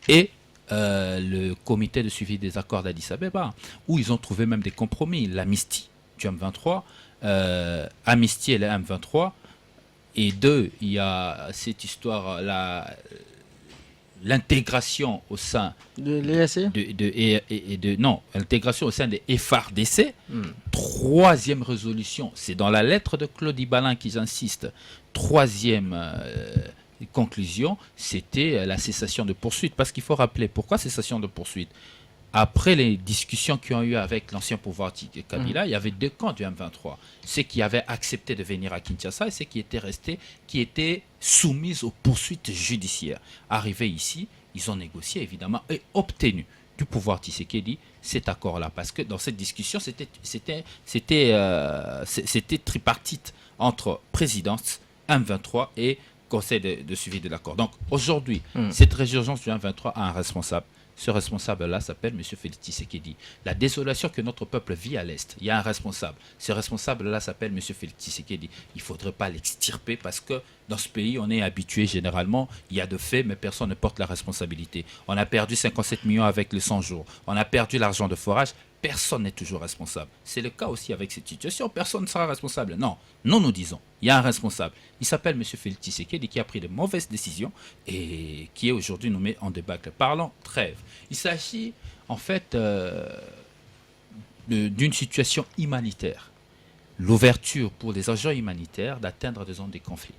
Speaker 3: et le comité de suivi des accords d'Addis Abeba, où ils ont trouvé même des compromis, l'amnistie du M23, amnistier le M23, et deux, il y a cette histoire, l'intégration au sein
Speaker 2: de l'EAC
Speaker 3: l'intégration au sein des FARDC. Troisième résolution, c'est dans la lettre de Claude Ibalin qu'ils insistent. Troisième conclusion, c'était la cessation de poursuite. Parce qu'il faut rappeler pourquoi cessation de poursuite. après les discussions qui ont eu avec l'ancien pouvoir Kabila, il y avait deux camps du M23. Ceux qui avaient accepté de venir à Kinshasa et ceux qui étaient restés, qui étaient soumis aux poursuites judiciaires. Arrivés ici, ils ont négocié évidemment et obtenu du pouvoir Tshisekedi cet accord-là. Parce que dans cette discussion, c'était tripartite entre présidence, M23 et conseil de suivi de l'accord. Donc aujourd'hui, cette résurgence du M23 a un responsable. Ce responsable-là s'appelle M. Félix Tshisekedi. La désolation que notre peuple vit à l'Est, il y a un responsable. Ce responsable-là s'appelle M. Félix Tshisekedi. Il ne faudrait pas l'extirper parce que dans ce pays, on est habitué généralement, il y a de faits, mais personne ne porte la responsabilité. On a perdu 57 millions avec les 100 jours. On a perdu l'argent de forage. Personne n'est toujours responsable. C'est le cas aussi avec cette situation. Personne ne sera responsable. Non, nous disons, il y a un responsable. Il s'appelle M. Félix Tshisekedi qui a pris de mauvaises décisions et qui aujourd'hui nous met en débâcle. Parlons trêve. Il s'agit en fait d'une situation humanitaire. L'ouverture pour les agents humanitaires d'atteindre des zones de conflit.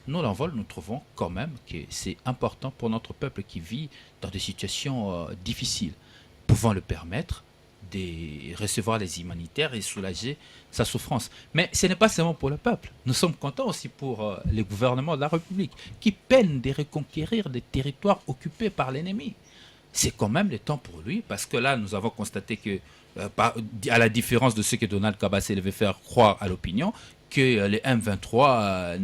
Speaker 3: Nous, l'envol, nous trouvons quand même que c'est important pour notre peuple qui vit dans des situations difficiles. Pouvant le permettre de recevoir les humanitaires et soulager sa souffrance. Mais ce n'est pas seulement pour le peuple. Nous sommes contents aussi pour les gouvernements de la République qui peinent de reconquérir des territoires occupés par l'ennemi. C'est quand même le temps pour lui, parce que là, nous avons constaté que, à la différence de ce que Donald Kabase devait faire croire à l'opinion, que les M23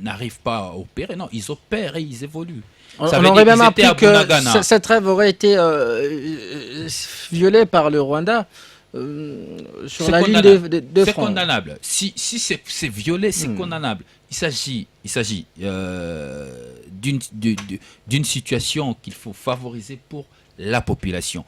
Speaker 3: n'arrivent pas à opérer. Non, ils opèrent et ils évoluent.
Speaker 2: On aurait même appris que cette trêve aurait été violée par le Rwanda sur la ligne de front.
Speaker 3: C'est condamnable. Si c'est violé, c'est condamnable. Il s'agit d'une situation qu'il faut favoriser pour la population.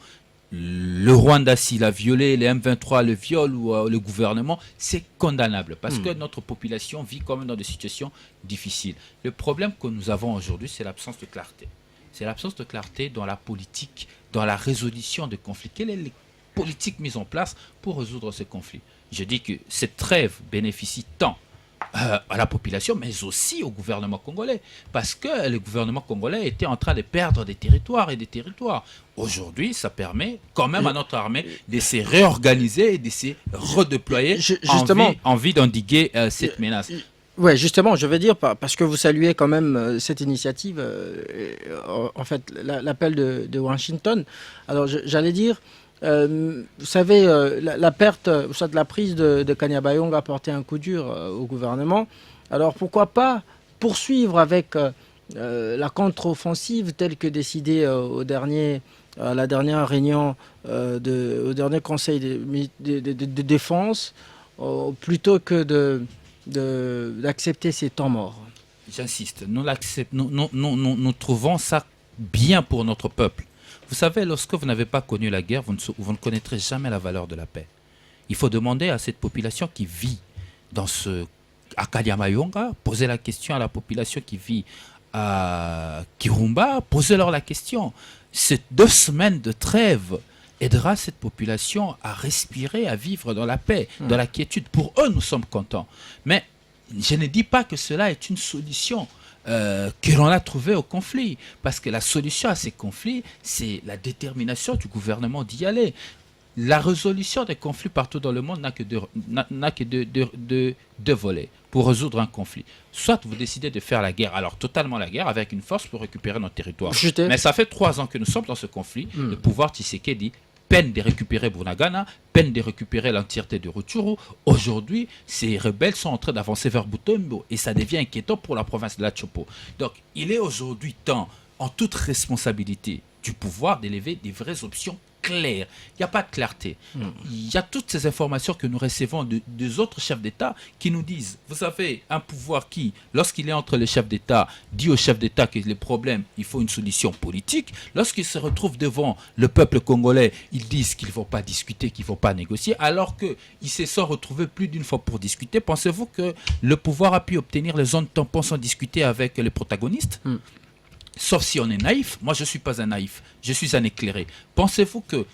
Speaker 3: Le Rwanda, s'il a violé, les M23 le violent ou le gouvernement, c'est condamnable parce que notre population vit quand même dans des situations difficiles. Le problème que nous avons aujourd'hui, c'est l'absence de clarté. C'est l'absence de clarté dans la politique, dans la résolution des conflits. Quelle est la politique mise en place pour résoudre ces conflits? Je dis que cette trêve bénéficie tant à la population, mais aussi au gouvernement congolais, parce que le gouvernement congolais était en train de perdre des territoires et des territoires. Aujourd'hui, ça permet quand même à notre armée de se réorganiser et de se redéployer en vue d'endiguer cette menace.
Speaker 2: Oui, justement, je veux dire, parce que vous saluez quand même cette initiative, en fait, l'appel de Washington. Alors, j'allais dire, vous savez, la perte, soit la prise de Kanyabayonga a porté un coup dur au gouvernement. Alors pourquoi pas poursuivre avec la contre-offensive telle que décidée à la dernière réunion, au dernier conseil de défense, plutôt que d'accepter ces temps morts.
Speaker 3: J'insiste, nous trouvons ça bien pour notre peuple. Vous savez, lorsque vous n'avez pas connu la guerre, vous ne connaîtrez jamais la valeur de la paix. Il faut demander à cette population qui vit à Kanyabayonga, poser la question à la population qui vit à Kirumba, posez-leur la question. Ces 2 semaines de trêve aidera cette population à respirer, à vivre dans la paix, dans la quiétude. Pour eux, nous sommes contents. Mais je ne dis pas que cela est une solution que l'on a trouvé au conflit. Parce que la solution à ces conflits, c'est la détermination du gouvernement d'y aller. La résolution des conflits partout dans le monde n'a que deux volets pour résoudre un conflit. Soit vous décidez de faire la guerre, alors totalement la guerre, avec une force pour récupérer notre territoire. Mais ça fait 3 ans que nous sommes dans ce conflit. Le pouvoir Tshisekedi peine de récupérer Bunagana, peine de récupérer l'entièreté de Rutshuru. Aujourd'hui, ces rebelles sont en train d'avancer vers Butembo et ça devient inquiétant pour la province de la Chopo. Donc, il est aujourd'hui temps, en toute responsabilité du pouvoir, d'élever des vraies options claires. Il n'y a pas de clarté. Il y a toutes ces informations que nous recevons des autres chefs d'État qui nous disent, vous savez, un pouvoir qui, lorsqu'il est entre les chefs d'État, dit aux chefs d'État que les problèmes, il faut une solution politique. Lorsqu'ils se retrouvent devant le peuple congolais, ils disent qu'ils ne vont pas discuter, qu'ils ne vont pas négocier, alors qu'ils se sont retrouvés plus d'une fois pour discuter. Pensez-vous que le pouvoir a pu obtenir les zones tampons sans discuter avec les protagonistes? Sauf si on est naïf. Moi, je ne suis pas un naïf. Je suis un éclairé. Pensez-vous que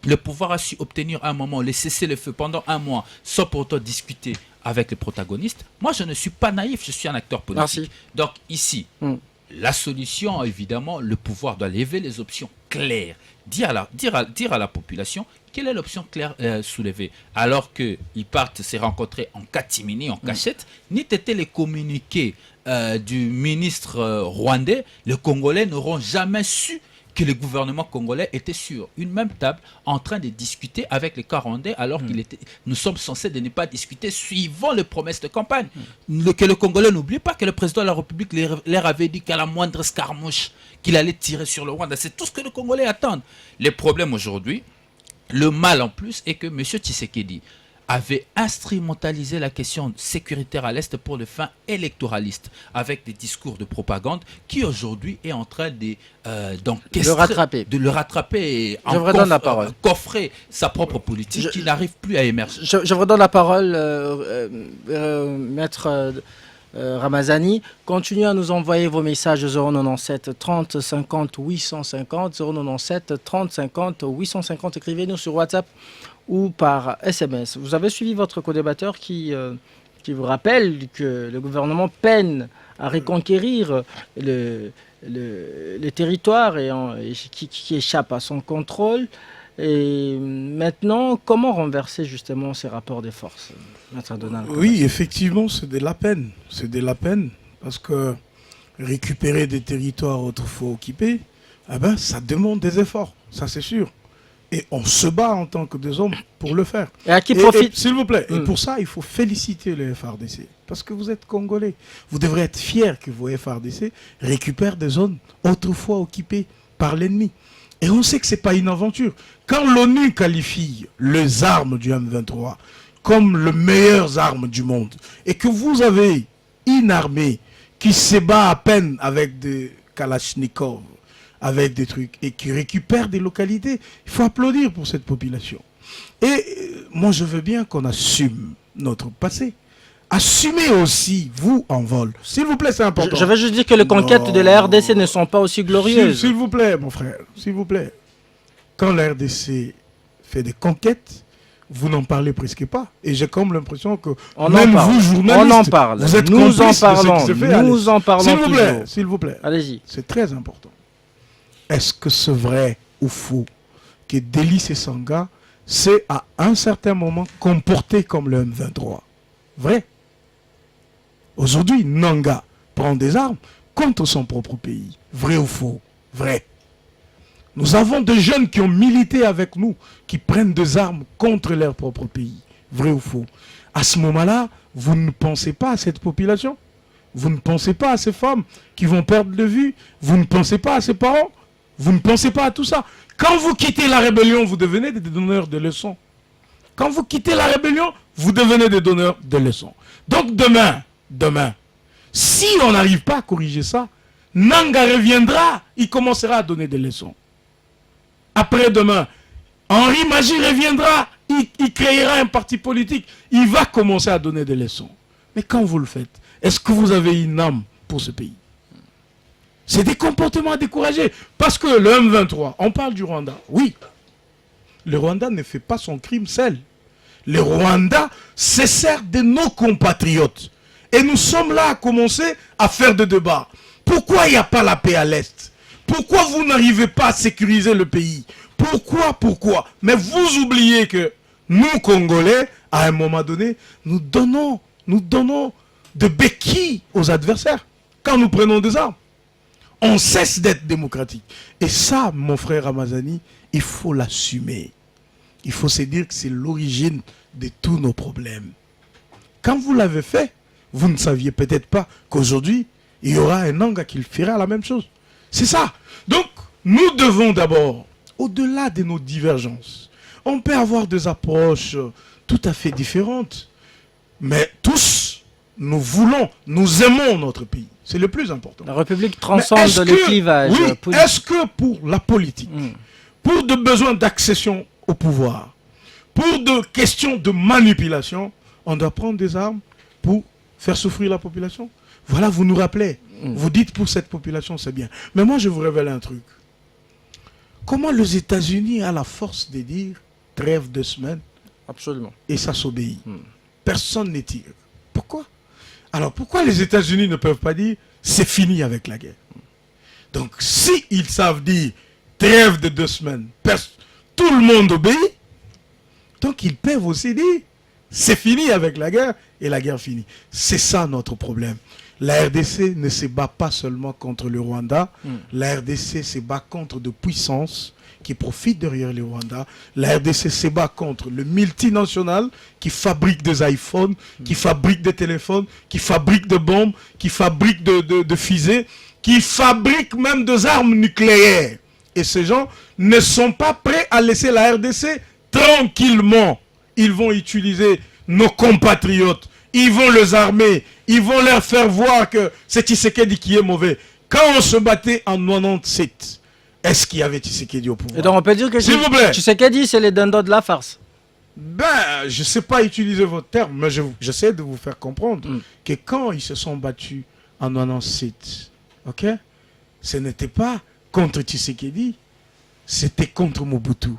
Speaker 3: le pouvoir a su obtenir à un moment les cessez-le-feu pendant 1 mois sans pour autant discuter avec les protagonistes? Moi, je ne suis pas naïf. Je suis un acteur politique. Merci. Donc, ici, la solution, évidemment, le pouvoir doit lever les options claire. Dire à la population quelle est l'option claire soulevée. Alors qu'ils partent se rencontrer en catimini, en cachette, n'eût été les communiqués du ministre rwandais, les Congolais n'auront jamais su que le gouvernement congolais était sur une même table en train de discuter avec les Rwandais alors nous sommes censés de ne pas discuter suivant les promesses de campagne. Que le Congolais n'oublie pas que le président de la République leur avait dit qu'à la moindre escarmouche qu'il allait tirer sur le Rwanda. C'est tout ce que les Congolais attendent. Les problèmes aujourd'hui, le mal en plus est que M. Tshisekedi avait instrumentalisé la question sécuritaire à l'Est pour les fins électoralistes, avec des discours de propagande qui aujourd'hui est en train de le rattraper et coffrer sa propre politique qui n'arrive plus à émerger.
Speaker 2: Je redonne la parole, Maître Ramazani. Continuez à nous envoyer vos messages 097 30 50 850, 097 30 50 850. Écrivez-nous sur WhatsApp ou par SMS. Vous avez suivi votre co-débatteur qui vous rappelle que le gouvernement peine à reconquérir les territoires qui échappent à son contrôle. Et maintenant, comment renverser justement ces rapports de force, Maître Donald?
Speaker 1: Oui, effectivement, c'est de la peine. C'est de la peine parce que récupérer des territoires autrefois occupés, ça demande des efforts, ça c'est sûr. Et on se bat en tant que des hommes pour le faire.
Speaker 2: Et à qui profite
Speaker 1: s'il vous plaît. Et pour ça, il faut féliciter le FARDC. Parce que vous êtes Congolais. Vous devrez être fiers que vos FARDC récupèrent des zones autrefois occupées par l'ennemi. Et on sait que ce n'est pas une aventure. Quand l'ONU qualifie les armes du M23 comme les meilleures armes du monde, et que vous avez une armée qui se bat à peine avec des Kalachnikov, avec des trucs, et qui récupère des localités, il faut applaudir pour cette population. Et moi, je veux bien qu'on assume notre passé. Assumez aussi, vous, en vol. S'il vous plaît, c'est important.
Speaker 2: Je veux juste dire que les conquêtes de la RDC ne sont pas aussi glorieuses.
Speaker 1: S'il vous plaît, mon frère, s'il vous plaît. Quand la RDC fait des conquêtes, vous n'en parlez presque pas. Et j'ai comme l'impression que même vous, journalistes,
Speaker 2: on en parle.
Speaker 1: Vous êtes
Speaker 2: nous en
Speaker 1: parlons.
Speaker 2: Nous en parlons.
Speaker 1: S'il vous plaît.
Speaker 2: Allez-y.
Speaker 1: C'est très important. Est-ce que c'est vrai ou faux que Délice et Sanga s'est à un certain moment comporté comme le M23? Vrai. Aujourd'hui, Nanga prend des armes contre son propre pays. Vrai ou faux? Vrai. Nous avons des jeunes qui ont milité avec nous, qui prennent des armes contre leur propre pays. Vrai ou faux? À ce moment-là, vous ne pensez pas à cette population? Vous ne pensez pas à ces femmes qui vont perdre de vue? Vous ne pensez pas à ces parents? Vous ne pensez pas à tout ça? Quand vous quittez la rébellion, vous devenez des donneurs de leçons. Quand vous quittez la rébellion, vous devenez des donneurs de leçons. Donc demain, si on n'arrive pas à corriger ça, Nanga reviendra, il commencera à donner des leçons. Après-demain, Henri Magie reviendra, il créera un parti politique, il va commencer à donner des leçons. Mais quand vous le faites, est-ce que vous avez une âme pour ce pays? C'est des comportements à décourager. Parce que le M23, on parle du Rwanda. Oui, le Rwanda ne fait pas son crime seul. Le Rwanda se sert de nos compatriotes. Et nous sommes là à commencer à faire des débats. Pourquoi il n'y a pas la paix à l'Est? Pourquoi vous n'arrivez pas à sécuriser le pays? Pourquoi? Mais vous oubliez que nous, Congolais, à un moment donné, nous donnons des béquilles aux adversaires quand nous prenons des armes. On cesse d'être démocratique. Et ça, mon frère Ramazani, il faut l'assumer. Il faut se dire que c'est l'origine de tous nos problèmes. Quand vous l'avez fait, vous ne saviez peut-être pas qu'aujourd'hui, il y aura un Nanga qui fera la même chose. C'est ça. Donc, nous devons d'abord, au-delà de nos divergences, on peut avoir des approches tout à fait différentes, mais tous, nous aimons notre pays. C'est le plus important.
Speaker 2: La République transcende le clivage.
Speaker 1: Oui, est-ce que pour la politique, pour des besoins d'accession au pouvoir, pour des questions de manipulation, on doit prendre des armes pour faire souffrir la population? Voilà, vous nous rappelez. Vous dites pour cette population, c'est bien. Mais moi, je vous révèle un truc. Comment les États-Unis ont la force de dire trêve 2 semaines?
Speaker 2: Absolument.
Speaker 1: Et ça s'obéit. Personne ne tire. Pourquoi? Alors, pourquoi les États-Unis ne peuvent pas dire c'est fini avec la guerre? Donc, si ils savent dire trêve de 2 semaines. Tout le monde obéit. Donc ils peuvent aussi dire, c'est fini avec la guerre et la guerre finie. C'est ça notre problème. La RDC ne se bat pas seulement contre le Rwanda. La RDC se bat contre de puissances qui profitent derrière le Rwanda. La RDC se bat contre le multinational qui fabrique des iPhones, qui fabrique des téléphones, qui fabrique des bombes, qui fabrique de fusées, qui fabrique même des armes nucléaires. Et ces gens ne sont pas prêts à laisser la RDC tranquillement. Ils vont utiliser nos compatriotes. Ils vont les armer. Ils vont leur faire voir que c'est Tshisekedi qui est mauvais. Quand on se battait en 97, est-ce qu'il y avait Tshisekedi au pouvoir?
Speaker 2: Et donc on peut dire que Tshisekedi, c'est les dindons de la farce.
Speaker 1: Ben, je ne sais pas utiliser votre terme, mais j'essaie de vous faire comprendre que quand ils se sont battus en 97, ok, ce n'était pas contre Tshisekedi, c'était contre Mobutu.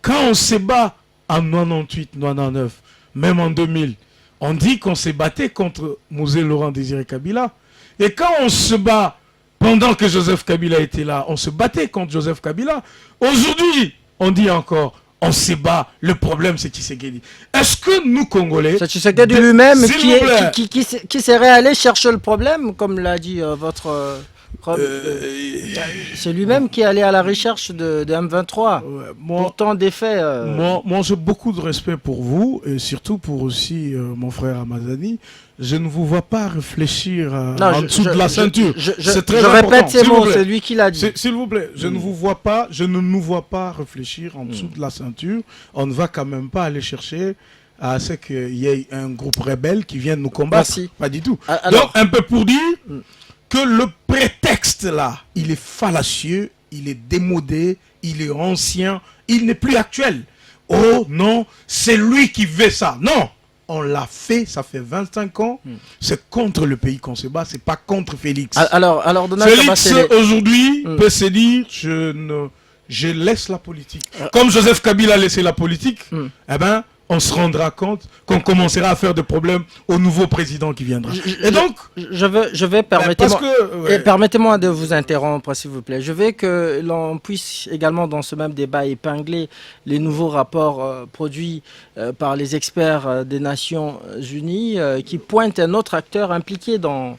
Speaker 1: Quand on se bat en 98, 99, même en 2000, on dit qu'on s'est battu contre Mosé Laurent Désiré Kabila. Et quand on se bat, pendant que Joseph Kabila était là, on se battait contre Joseph Kabila. Aujourd'hui, on dit encore, on se bat, le problème c'est Tshisekedi. Est-ce que nous, Congolais...
Speaker 2: C'est Tshisekedi lui-même qui serait allé chercher le problème, comme l'a dit votre... c'est lui-même qui est allé à la recherche de M23. Pourtant des faits...
Speaker 1: Moi j'ai beaucoup de respect pour vous et surtout pour aussi mon frère Amazani. Je ne vous vois pas réfléchir en dessous de la ceinture. C'est très important.
Speaker 2: Je répète ces mots, c'est lui qui l'a dit.
Speaker 1: S'il vous plaît, je ne nous vois pas réfléchir en dessous de la ceinture. On ne va quand même pas aller chercher à ce qu'il y ait un groupe rebelle qui vienne nous combattre.
Speaker 2: Merci.
Speaker 1: Pas du tout. Alors, donc un peu pour dire... que le prétexte là, il est fallacieux, il est démodé, il est ancien, il n'est plus actuel. Oh non, c'est lui qui veut ça. Non, on l'a fait, ça fait 25 ans. C'est contre le pays qu'on se bat, c'est pas contre Félix.
Speaker 2: Alors Donald
Speaker 1: Félix aujourd'hui peut se dire, je laisse la politique. Comme Joseph Kabila a laissé la politique, eh ben, on se rendra compte qu'on commencera à faire des problèmes au nouveau président qui viendra. Et donc...
Speaker 2: Je vais permettez-moi de vous interrompre, s'il vous plaît. Je veux que l'on puisse également, dans ce même débat, épingler les nouveaux rapports produits par les experts des Nations Unies qui pointent un autre acteur impliqué dans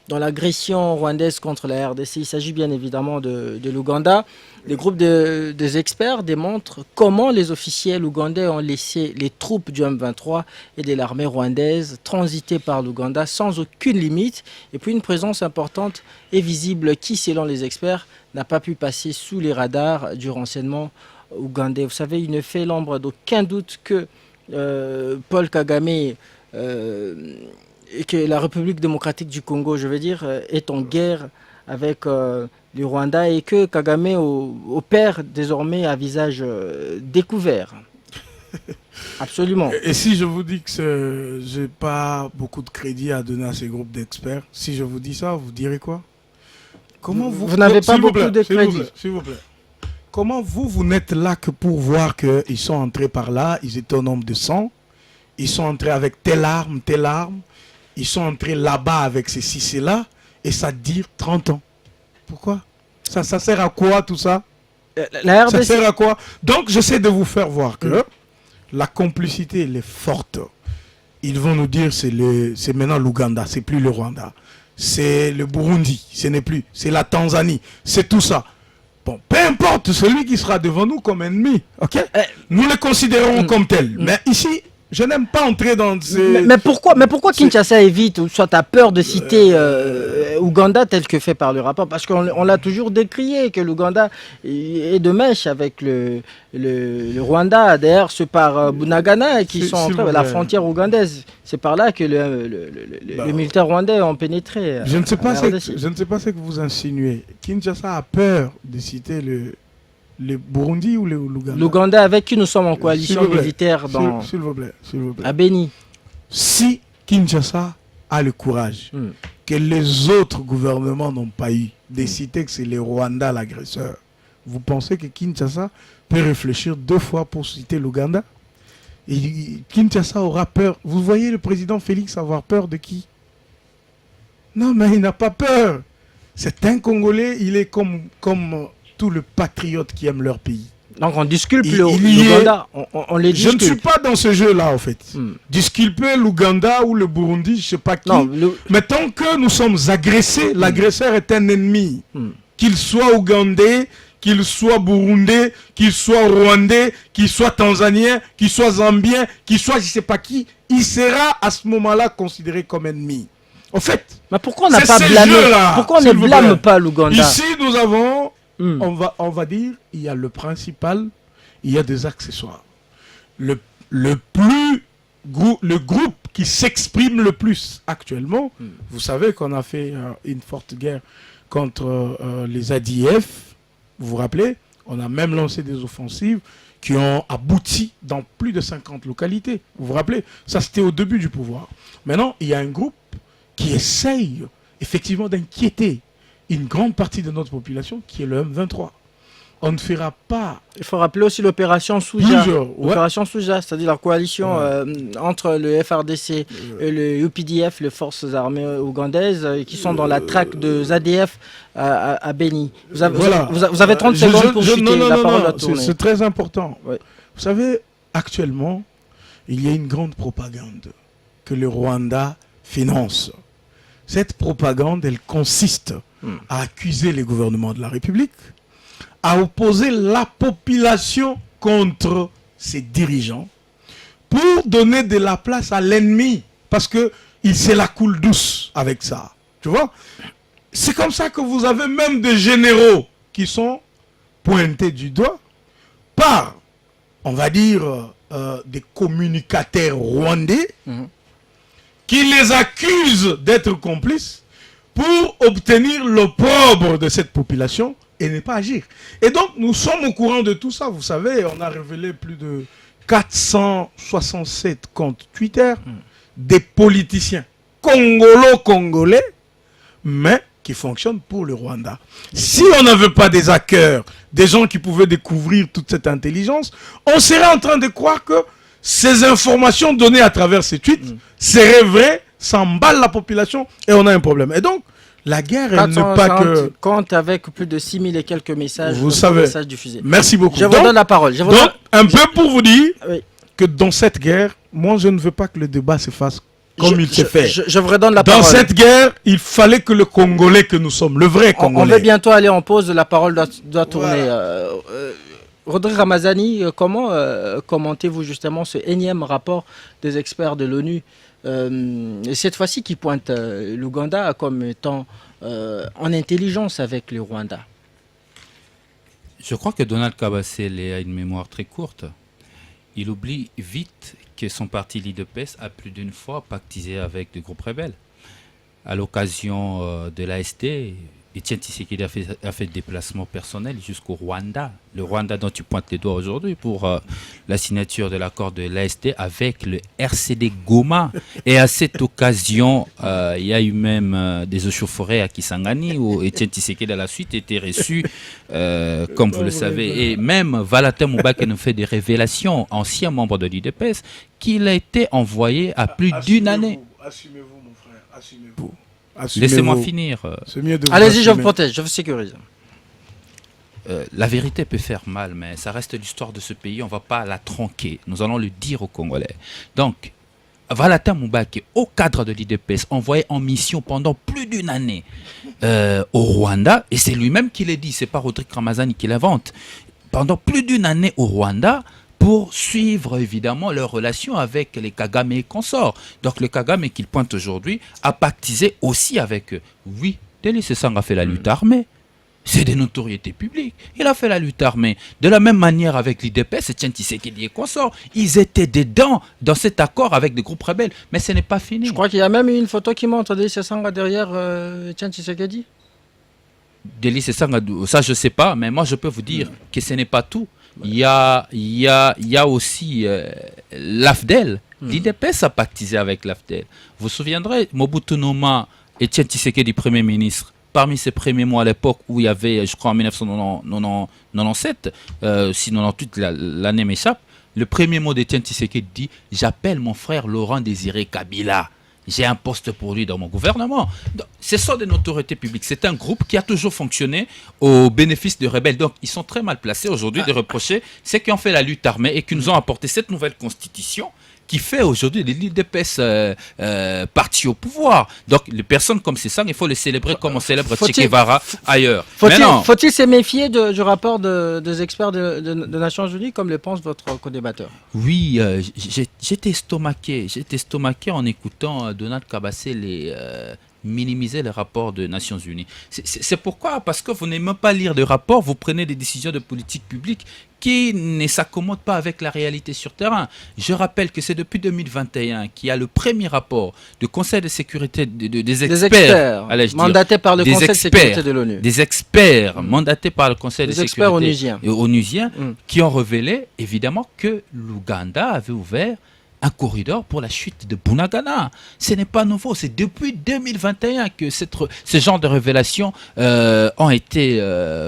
Speaker 2: l'agression rwandaise contre la RDC. Il s'agit bien évidemment de l'Ouganda. Les groupes des experts démontrent comment les officiels ougandais ont laissé les troupes du M23 et de l'armée rwandaise transiter par l'Ouganda sans aucune limite. Et puis une présence importante et visible qui, selon les experts, n'a pas pu passer sous les radars du renseignement ougandais. Vous savez, il ne fait l'ombre d'aucun doute que Paul Kagame... et que la République démocratique du Congo, je veux dire, est en guerre avec le Rwanda et que Kagame opère désormais à visage découvert. Absolument.
Speaker 1: Et si je vous dis que je n'ai pas beaucoup de crédit à donner à ces groupes d'experts, si je vous dis ça, vous direz quoi? Comment
Speaker 2: vous n'avez pas beaucoup de crédit.
Speaker 1: S'il vous plaît. Comment vous n'êtes là que pour voir qu'ils sont entrés par là, ils étaient au nombre de 100, ils sont entrés avec telle arme, ils sont entrés là-bas avec ceci, cela, et ça dure 30 ans. Pourquoi? Ça sert à quoi tout ça? Ça sert à quoi? Donc j'essaie de vous faire voir que la complicité, elle est forte. Ils vont nous dire c'est maintenant l'Ouganda, c'est plus le Rwanda. C'est le Burundi, ce n'est plus. C'est la Tanzanie, c'est tout ça. Bon, peu importe celui qui sera devant nous comme ennemi, ok? Nous le considérons comme tel. Mais ici... je n'aime pas entrer dans ces...
Speaker 2: Mais pourquoi Kinshasa évite, ou soit a peur de citer Ouganda tel que fait par le rapport? Parce qu'on l'a toujours décrié, que l'Ouganda est de mèche avec le Rwanda. D'ailleurs, c'est par Bunagana qui sont entrés à la frontière ougandaise. C'est par là que les militaires rwandais ont pénétré.
Speaker 1: Je ne sais pas ce que vous insinuez. Kinshasa a peur de citer le Burundi ou l'Ouganda?
Speaker 2: L'Ouganda avec qui nous sommes en coalition militaire dans...
Speaker 1: S'il vous plaît.
Speaker 2: À Béni.
Speaker 1: Si Kinshasa a le courage que les autres gouvernements n'ont pas eu de citer que c'est le Rwanda l'agresseur, vous pensez que Kinshasa peut réfléchir 2 fois pour citer l'Ouganda? Et Kinshasa aura peur. Vous voyez le président Félix avoir peur de qui? Non, mais il n'a pas peur. C'est un Congolais, il est comme tous les patriotes qui aiment leur pays.
Speaker 2: Donc on disculpe l'Ouganda, on les disculpe.
Speaker 1: Je ne suis pas dans ce jeu-là, en fait. Disculper l'Ouganda ou le Burundi, je ne sais pas qui. Non, mais tant que nous sommes agressés, l'agresseur est un ennemi. Qu'il soit ougandais, qu'il soit burundais, qu'il soit rwandais, qu'il soit tanzanien, qu'il soit zambien, qu'il soit je ne sais pas qui, il sera à ce moment-là considéré comme ennemi. En fait,
Speaker 2: mais pourquoi on n'a pas blâmé? Pourquoi on ne blâme pas l'Ouganda?
Speaker 1: Ici, nous avons... On va dire, il y a le principal, il y a des accessoires. Le groupe qui s'exprime le plus actuellement, vous savez qu'on a fait une forte guerre contre les ADF, vous vous rappelez? On a même lancé des offensives qui ont abouti dans plus de 50 localités. Vous vous rappelez? Ça, c'était au début du pouvoir. Maintenant, il y a un groupe qui essaye effectivement d'inquiéter une grande partie de notre population qui est le M23. On ne fera pas...
Speaker 2: Il faut rappeler aussi l'opération Souja. L'opération Souja, c'est-à-dire la coalition entre le FRDC et le UPDF, les forces armées ougandaises, qui sont dans la traque de ZADF à Beni. Vous avez 30 secondes pour chuter, la parole va tourner.
Speaker 1: C'est très important. Ouais. Vous savez, actuellement, il y a une grande propagande que le Rwanda finance. Cette propagande, elle consiste à accuser les gouvernements de la République, à opposer la population contre ses dirigeants, pour donner de la place à l'ennemi, parce qu'il se la coule douce avec ça. Tu vois? C'est comme ça que vous avez même des généraux qui sont pointés du doigt par, on va dire, des communicateurs rwandais, qui les accusent d'être complices pour obtenir l'opprobre de cette population et ne pas agir. Et donc, nous sommes au courant de tout ça. Vous savez, on a révélé plus de 467 comptes Twitter des politiciens congolais, mais qui fonctionnent pour le Rwanda. Si on n'avait pas des hackers, des gens qui pouvaient découvrir toute cette intelligence, on serait en train de croire que ces informations données à travers ces tweets seraient vraies, s'emballent la population et on a un problème. Et donc, la guerre, elle n'est pas que...
Speaker 2: compte avec plus de 6000 et quelques messages,
Speaker 1: messages
Speaker 2: diffusés.
Speaker 1: Merci beaucoup.
Speaker 2: Je vous donne la parole.
Speaker 1: Un peu pour vous dire que dans cette guerre, moi, je ne veux pas que le débat se fasse comme il s'est fait.
Speaker 2: Je vous redonne la parole.
Speaker 1: Dans cette guerre, il fallait que le Congolais que nous sommes, le vrai Congolais...
Speaker 2: On va bientôt aller en pause, la parole doit tourner. Rodrigue Ramazani, comment commentez-vous justement ce énième rapport des experts de l'ONU, cette fois-ci qui pointe l'Ouganda comme étant en intelligence avec le Rwanda?
Speaker 3: Je crois que Donald Kabasele a une mémoire très courte. Il oublie vite que son parti l'IDPS a plus d'une fois pactisé avec des groupes rebelles. À l'occasion de l'AST, Etienne Tshisekedi a fait des déplacements personnels jusqu'au Rwanda. Le Rwanda dont tu pointes les doigts aujourd'hui pour la signature de l'accord de l'AST avec le RCD Goma. Et à cette occasion, il y a eu même des échauffourées à Kisangani où Etienne Tshisekedi à la suite était reçu, comme vous le savez. Et même Valentin Mubake nous fait des révélations, ancien membre de l'IDPS, qu'il a été envoyé à plus d'une année.
Speaker 1: Assumez-vous, mon frère, assumez-vous.
Speaker 3: Laissez-moi finir.
Speaker 2: Allez-y, je vous protège, je vous sécurise.
Speaker 3: La vérité peut faire mal, mais ça reste l'histoire de ce pays. On ne va pas la tronquer. Nous allons le dire aux Congolais. Donc, Valentin Mubake, au cadre de l'IDPS, envoyé en mission pendant plus d'une année au Rwanda, et c'est lui-même qui l'a dit, c'est pas Rodrigue Ramazani qui l'invente, pendant plus d'une année au Rwanda, pour suivre évidemment leurs relations avec les Kagame et consorts. Donc le Kagame qu'il pointe aujourd'hui a pactisé aussi avec eux. Oui, Denis Sassang a fait la lutte armée. C'est des notoriétés publiques. Il a fait la lutte armée. De la même manière avec l'IDPS, Etienne Tshisekedi et consorts, ils étaient dedans dans cet accord avec des groupes rebelles. Mais ce n'est pas fini.
Speaker 2: Je crois qu'il y a même une photo qui montre Denis Sassang derrière Etienne Tshisekedi.
Speaker 3: Denis Sassang, ça je ne sais pas, mais moi je peux vous dire que ce n'est pas tout. Il y a aussi l'AFDEL. L'IDPS a pactisé avec l'AFDEL. Vous vous souviendrez, Mobutu Noma, Etienne Tshisekedi, Premier ministre, parmi ses premiers mots à l'époque où il y avait, je crois en 1997, si 98 l'année m'échappe, le premier mot d'Etienne Tshisekedi dit « J'appelle mon frère Laurent Désiré Kabila ». j'ai un poste pour lui dans mon gouvernement. Donc, ce sont des notoriétés publiques. C'est un groupe qui a toujours fonctionné au bénéfice de rebelles. Donc, ils sont très mal placés aujourd'hui de reprocher ceux qui ont fait la lutte armée et qui nous ont apporté cette nouvelle constitution qui fait aujourd'hui les l'UDPS parti au pouvoir. Donc, les personnes comme Sessang, il faut les célébrer comme on célèbre Che Guevara ailleurs.
Speaker 2: Faut-il se méfier du rapport des experts de Nations Unies, comme le pense votre co-débatteur?
Speaker 3: Oui, j'étais estomaqué en écoutant Donald Kabase minimiser les rapports des Nations Unies. C'est pourquoi, parce que vous n'aimez pas lire de rapports, vous prenez des décisions de politique publique qui ne s'accommodent pas avec la réalité sur terrain. Je rappelle que c'est depuis 2021 qu'il y a le premier rapport du Conseil de sécurité des experts
Speaker 2: mandatés par le Conseil de sécurité de l'ONU.
Speaker 3: Des experts mandatés par le Conseil de sécurité
Speaker 2: onusiens
Speaker 3: qui ont révélé évidemment que l'Ouganda avait ouvert un corridor pour la chute de Bunagana. Ce n'est pas nouveau, c'est depuis 2021 que ce genre de révélations ont été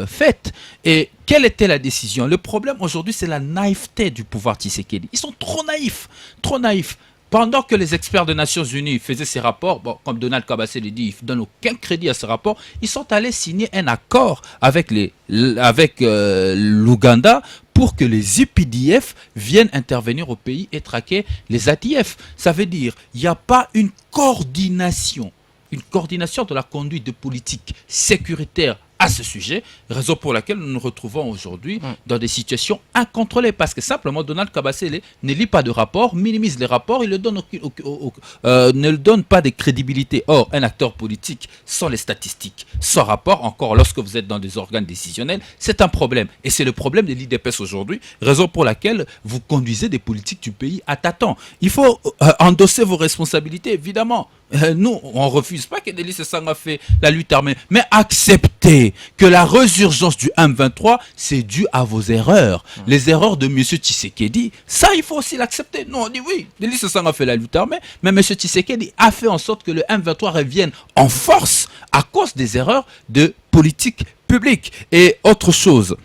Speaker 3: faites. Et quelle était la décision? Le problème aujourd'hui, c'est la naïveté du pouvoir Tshisekedi. Ils sont trop naïfs, trop naïfs. Pendant que les experts des Nations Unies faisaient ces rapports, bon, comme Donald Kabase le dit, ils ne donnent aucun crédit à ce rapport, ils sont allés signer un accord avec l'Ouganda pour que les UPDF viennent intervenir au pays et traquer les ADF. Ça veut dire qu'il n'y a pas une coordination de la conduite de politique sécuritaire à ce sujet, raison pour laquelle nous nous retrouvons aujourd'hui dans des situations incontrôlées, parce que simplement Donald Kabase ne lit pas de rapport, minimise les rapports, il ne le donne pas de crédibilité. Or, un acteur politique sans les statistiques, sans rapport, encore lorsque vous êtes dans des organes décisionnels, c'est un problème. Et c'est le problème de l'IDPS aujourd'hui, raison pour laquelle vous conduisez des politiques du pays à tâtons. Il faut endosser vos responsabilités, évidemment. Nous, on ne refuse pas que Denis Sessang a fait la lutte armée, mais acceptez que la résurgence du M23, c'est dû à vos erreurs. Les erreurs de M. Tshisekedi, ça, il faut aussi l'accepter. Non, on dit oui, Denis Sessang a fait la lutte armée, mais M. Tshisekedi a fait en sorte que le M23 revienne en force à cause des erreurs de politique publique. Et autre chose,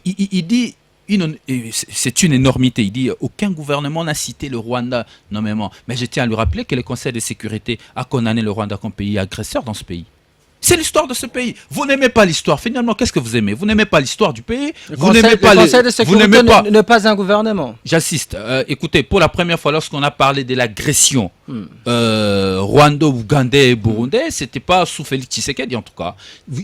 Speaker 3: il dit... c'est une énormité. Il dit aucun gouvernement n'a cité le Rwanda nommément. Mais je tiens à lui rappeler que le Conseil de sécurité a condamné le Rwanda comme pays agresseur dans ce pays. C'est l'histoire de ce pays. Vous n'aimez pas l'histoire. Finalement, qu'est-ce que vous aimez? Vous n'aimez pas l'histoire du pays.
Speaker 2: Le Conseil de sécurité n'est pas un gouvernement.
Speaker 3: J'assiste. Écoutez, pour la première fois, lorsqu'on a parlé de l'agression rwando-ougandais et burundais, c'était pas sous Félix Tshisekedi en tout cas.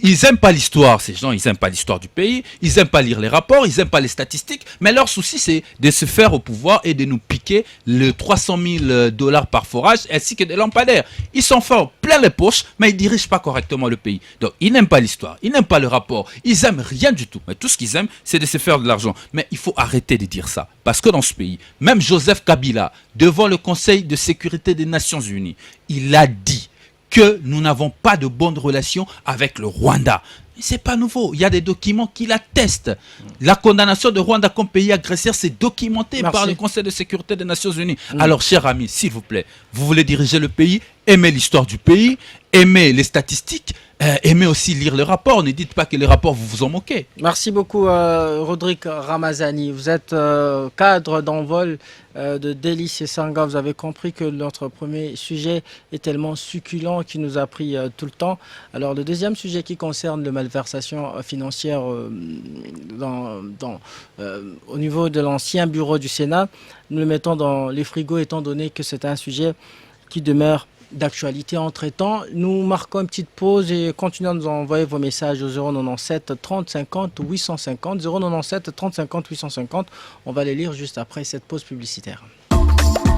Speaker 3: Ils n'aiment pas l'histoire, ces gens. Ils n'aiment pas l'histoire du pays. Ils n'aiment pas lire les rapports. Ils n'aiment pas les statistiques. Mais leur souci, c'est de se faire au pouvoir et de nous piquer le 300 000 $ par forage ainsi que des lampadaires. Ils s'en font plein les poches, mais ils dirigent pas correctement le pays. Donc, ils n'aiment pas l'histoire, ils n'aiment pas le rapport, ils aiment rien du tout. Mais tout ce qu'ils aiment, c'est de se faire de l'argent. Mais il faut arrêter de dire ça. Parce que dans ce pays, même Joseph Kabila, devant le Conseil de sécurité des Nations Unies, il a dit que nous n'avons pas de bonnes relations avec le Rwanda. C'est pas nouveau, il y a des documents qui l'attestent. La condamnation de Rwanda comme pays agresseur, c'est documenté par le Conseil de sécurité des Nations Unies. Alors, chers amis, s'il vous plaît, vous voulez diriger le pays, aimez l'histoire du pays, aimez les statistiques, aimez aussi lire le rapport. Ne dites pas que les rapports, vous vous en moquez.
Speaker 2: Merci beaucoup, Rodrigue Ramazani. Vous êtes cadre d'envol de Denis Sessang. Vous avez compris que notre premier sujet est tellement succulent qu'il nous a pris tout le temps. Alors, le deuxième sujet qui concerne le malversation financière au niveau de l'ancien bureau du Sénat, nous le mettons dans les frigos étant donné que c'est un sujet qui demeure d'actualité entre-temps. Nous marquons une petite pause et continuons à nous envoyer vos messages au 097 30 50 850 097 30 50 850. On va les lire juste après cette pause publicitaire.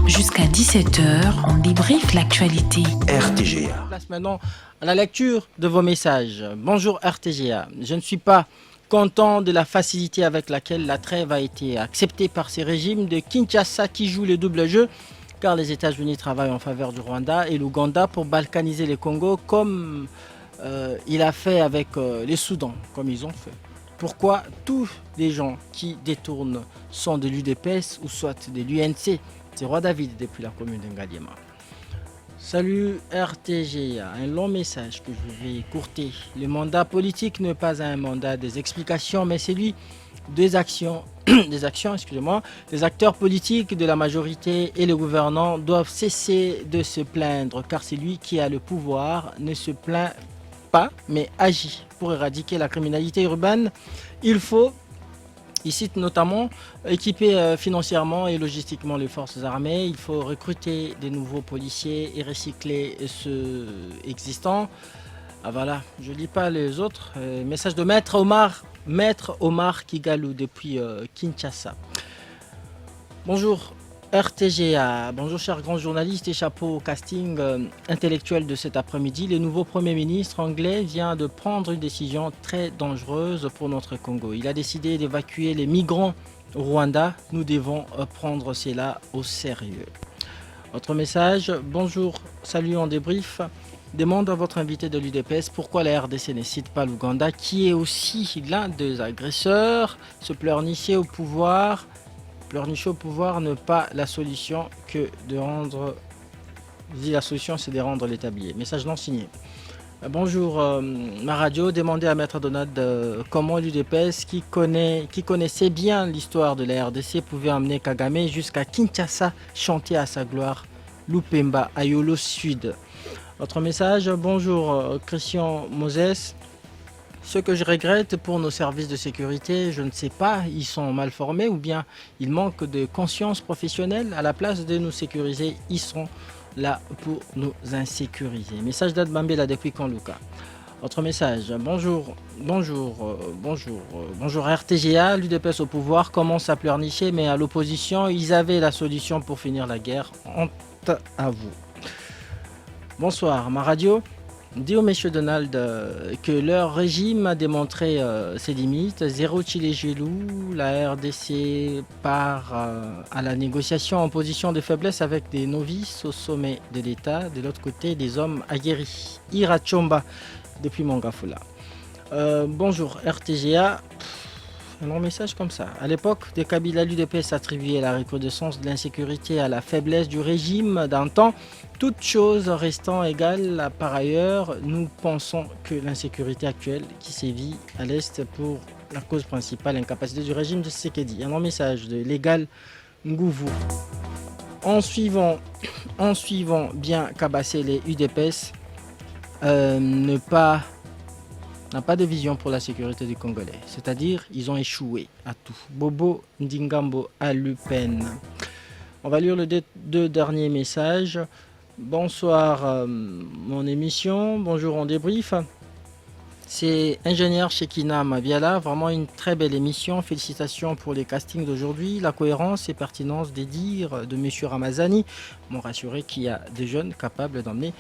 Speaker 4: Jusqu'à 17h, on débriefe l'actualité.
Speaker 2: RTGA. Place maintenant à la lecture de vos messages. Bonjour RTGA. Je ne suis pas content de la facilité avec laquelle la trêve a été acceptée par ces régimes de Kinshasa qui jouent le double jeu, car les États-Unis travaillent en faveur du Rwanda et l'Ouganda pour balkaniser les Congos comme il a fait avec les Soudans, comme ils ont fait. Pourquoi tous les gens qui détournent sont de l'UDPS ou soit de l'UNC? C'est Roi David depuis la commune de Ngaliema. Salut RTGA, un long message que je vais écourter. Le mandat politique n'est pas un mandat des explications, mais celui des actions, les acteurs politiques de la majorité et le gouvernement doivent cesser de se plaindre, car celui qui a le pouvoir ne se plaint pas, mais agit. Pour éradiquer la criminalité urbaine, il faut, il cite notamment, équiper financièrement et logistiquement les forces armées. Il faut recruter des nouveaux policiers et recycler ceux existants. Ah voilà, je ne lis pas les autres. Message de Maître Omar Kigalou depuis Kinshasa. Bonjour RTGA, bonjour chers grands journalistes et chapeau au casting intellectuel de cet après-midi. Le nouveau Premier ministre anglais vient de prendre une décision très dangereuse pour notre Congo. Il a décidé d'évacuer les migrants au Rwanda. Nous devons prendre cela au sérieux. Autre message, bonjour, salut en débrief. Demande à votre invité de l'UDPS pourquoi la RDC ne cite pas l'Ouganda, qui est aussi l'un des agresseurs. Se pleurnicher au pouvoir n'est pas la solution que de rendre. La solution, c'est de rendre l'établi. Message non signé. Bonjour, ma radio. Demandez à Maître Donald comment l'UDPS, qui connaissait bien l'histoire de la RDC, pouvait amener Kagame jusqu'à Kinshasa chanter à sa gloire Lupemba, Ayolo Sud. Autre message, bonjour Christian Moses. Ce que je regrette pour nos services de sécurité, je ne sais pas, ils sont mal formés ou bien ils manquent de conscience professionnelle. À la place de nous sécuriser, ils sont là pour nous insécuriser. Message d'Adbambela depuis Kanluka. Autre message, bonjour RTGA, l'UDPS au pouvoir commence à pleurnicher, mais à l'opposition, ils avaient la solution pour finir la guerre. Honte à vous. Bonsoir, ma radio. Dis au monsieur Donald que leur régime a démontré ses limites. Zéro Chile-Gelou, la RDC part à la négociation en position de faiblesse avec des novices au sommet de l'État. De l'autre côté, des hommes aguerris. Ira Chomba, depuis Mangafula. Bonjour RTGA. Un long message comme ça. À l'époque de Kabila, l'UDPS attribuait la recrudescence de l'insécurité à la faiblesse du régime d'un temps. Toutes choses restant égales, par ailleurs, nous pensons que l'insécurité actuelle qui sévit à l'Est pour la cause principale, l'incapacité du régime de Tshisekedi. Un long message de l'égal Ngouvou. En suivant bien Kabassé, les UDPS n'a pas de vision pour la sécurité des Congolais. C'est-à-dire, ils ont échoué à tout. Bobo Ndingambo à Lupen. On va lire les deux derniers messages. Bonsoir, mon émission. Bonjour, en débrief. C'est ingénieur Shekina Maviala. Vraiment une très belle émission. Félicitations pour les castings d'aujourd'hui. La cohérence et pertinence des dires de M. Ramazani m'ont rassuré qu'il y a des jeunes capables d'emmener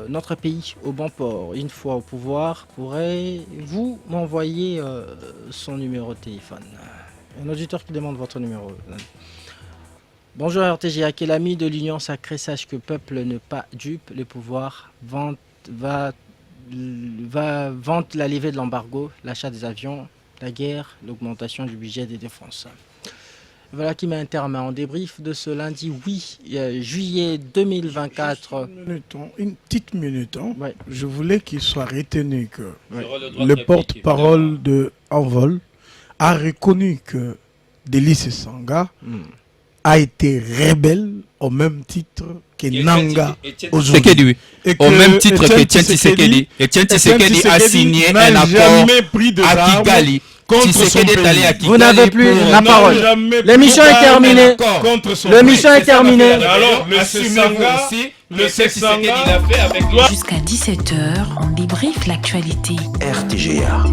Speaker 2: notre pays au bon port. Une fois au pouvoir, pourrez-vous m'envoyer son numéro de téléphone? Un auditeur qui demande votre numéro. Bonjour RTGA, quel ami de l'Union sacrée sache que peuple n'est pas dupe, le pouvoir vante la levée de l'embargo, l'achat des avions, la guerre, l'augmentation du budget des défenses. Voilà qui met un terme en débrief de ce lundi 8 juillet 2024.
Speaker 1: Une petite minute.
Speaker 2: Ouais.
Speaker 1: Je voulais qu'il soit retenu que le porte-parole de Envol a reconnu que Délice Sanga a été rebelle au même titre que Nanga aujourd'hui.
Speaker 3: Au même titre que Etienne Tshisekedi. Etienne Tshisekedi a signé un accord à Kigali.
Speaker 2: Vous n'avez plus la parole. L'émission est terminée. L'émission est terminée.
Speaker 3: Alors, le Sanga,
Speaker 4: jusqu'à 17h, on débriefe l'actualité.
Speaker 5: RTGA.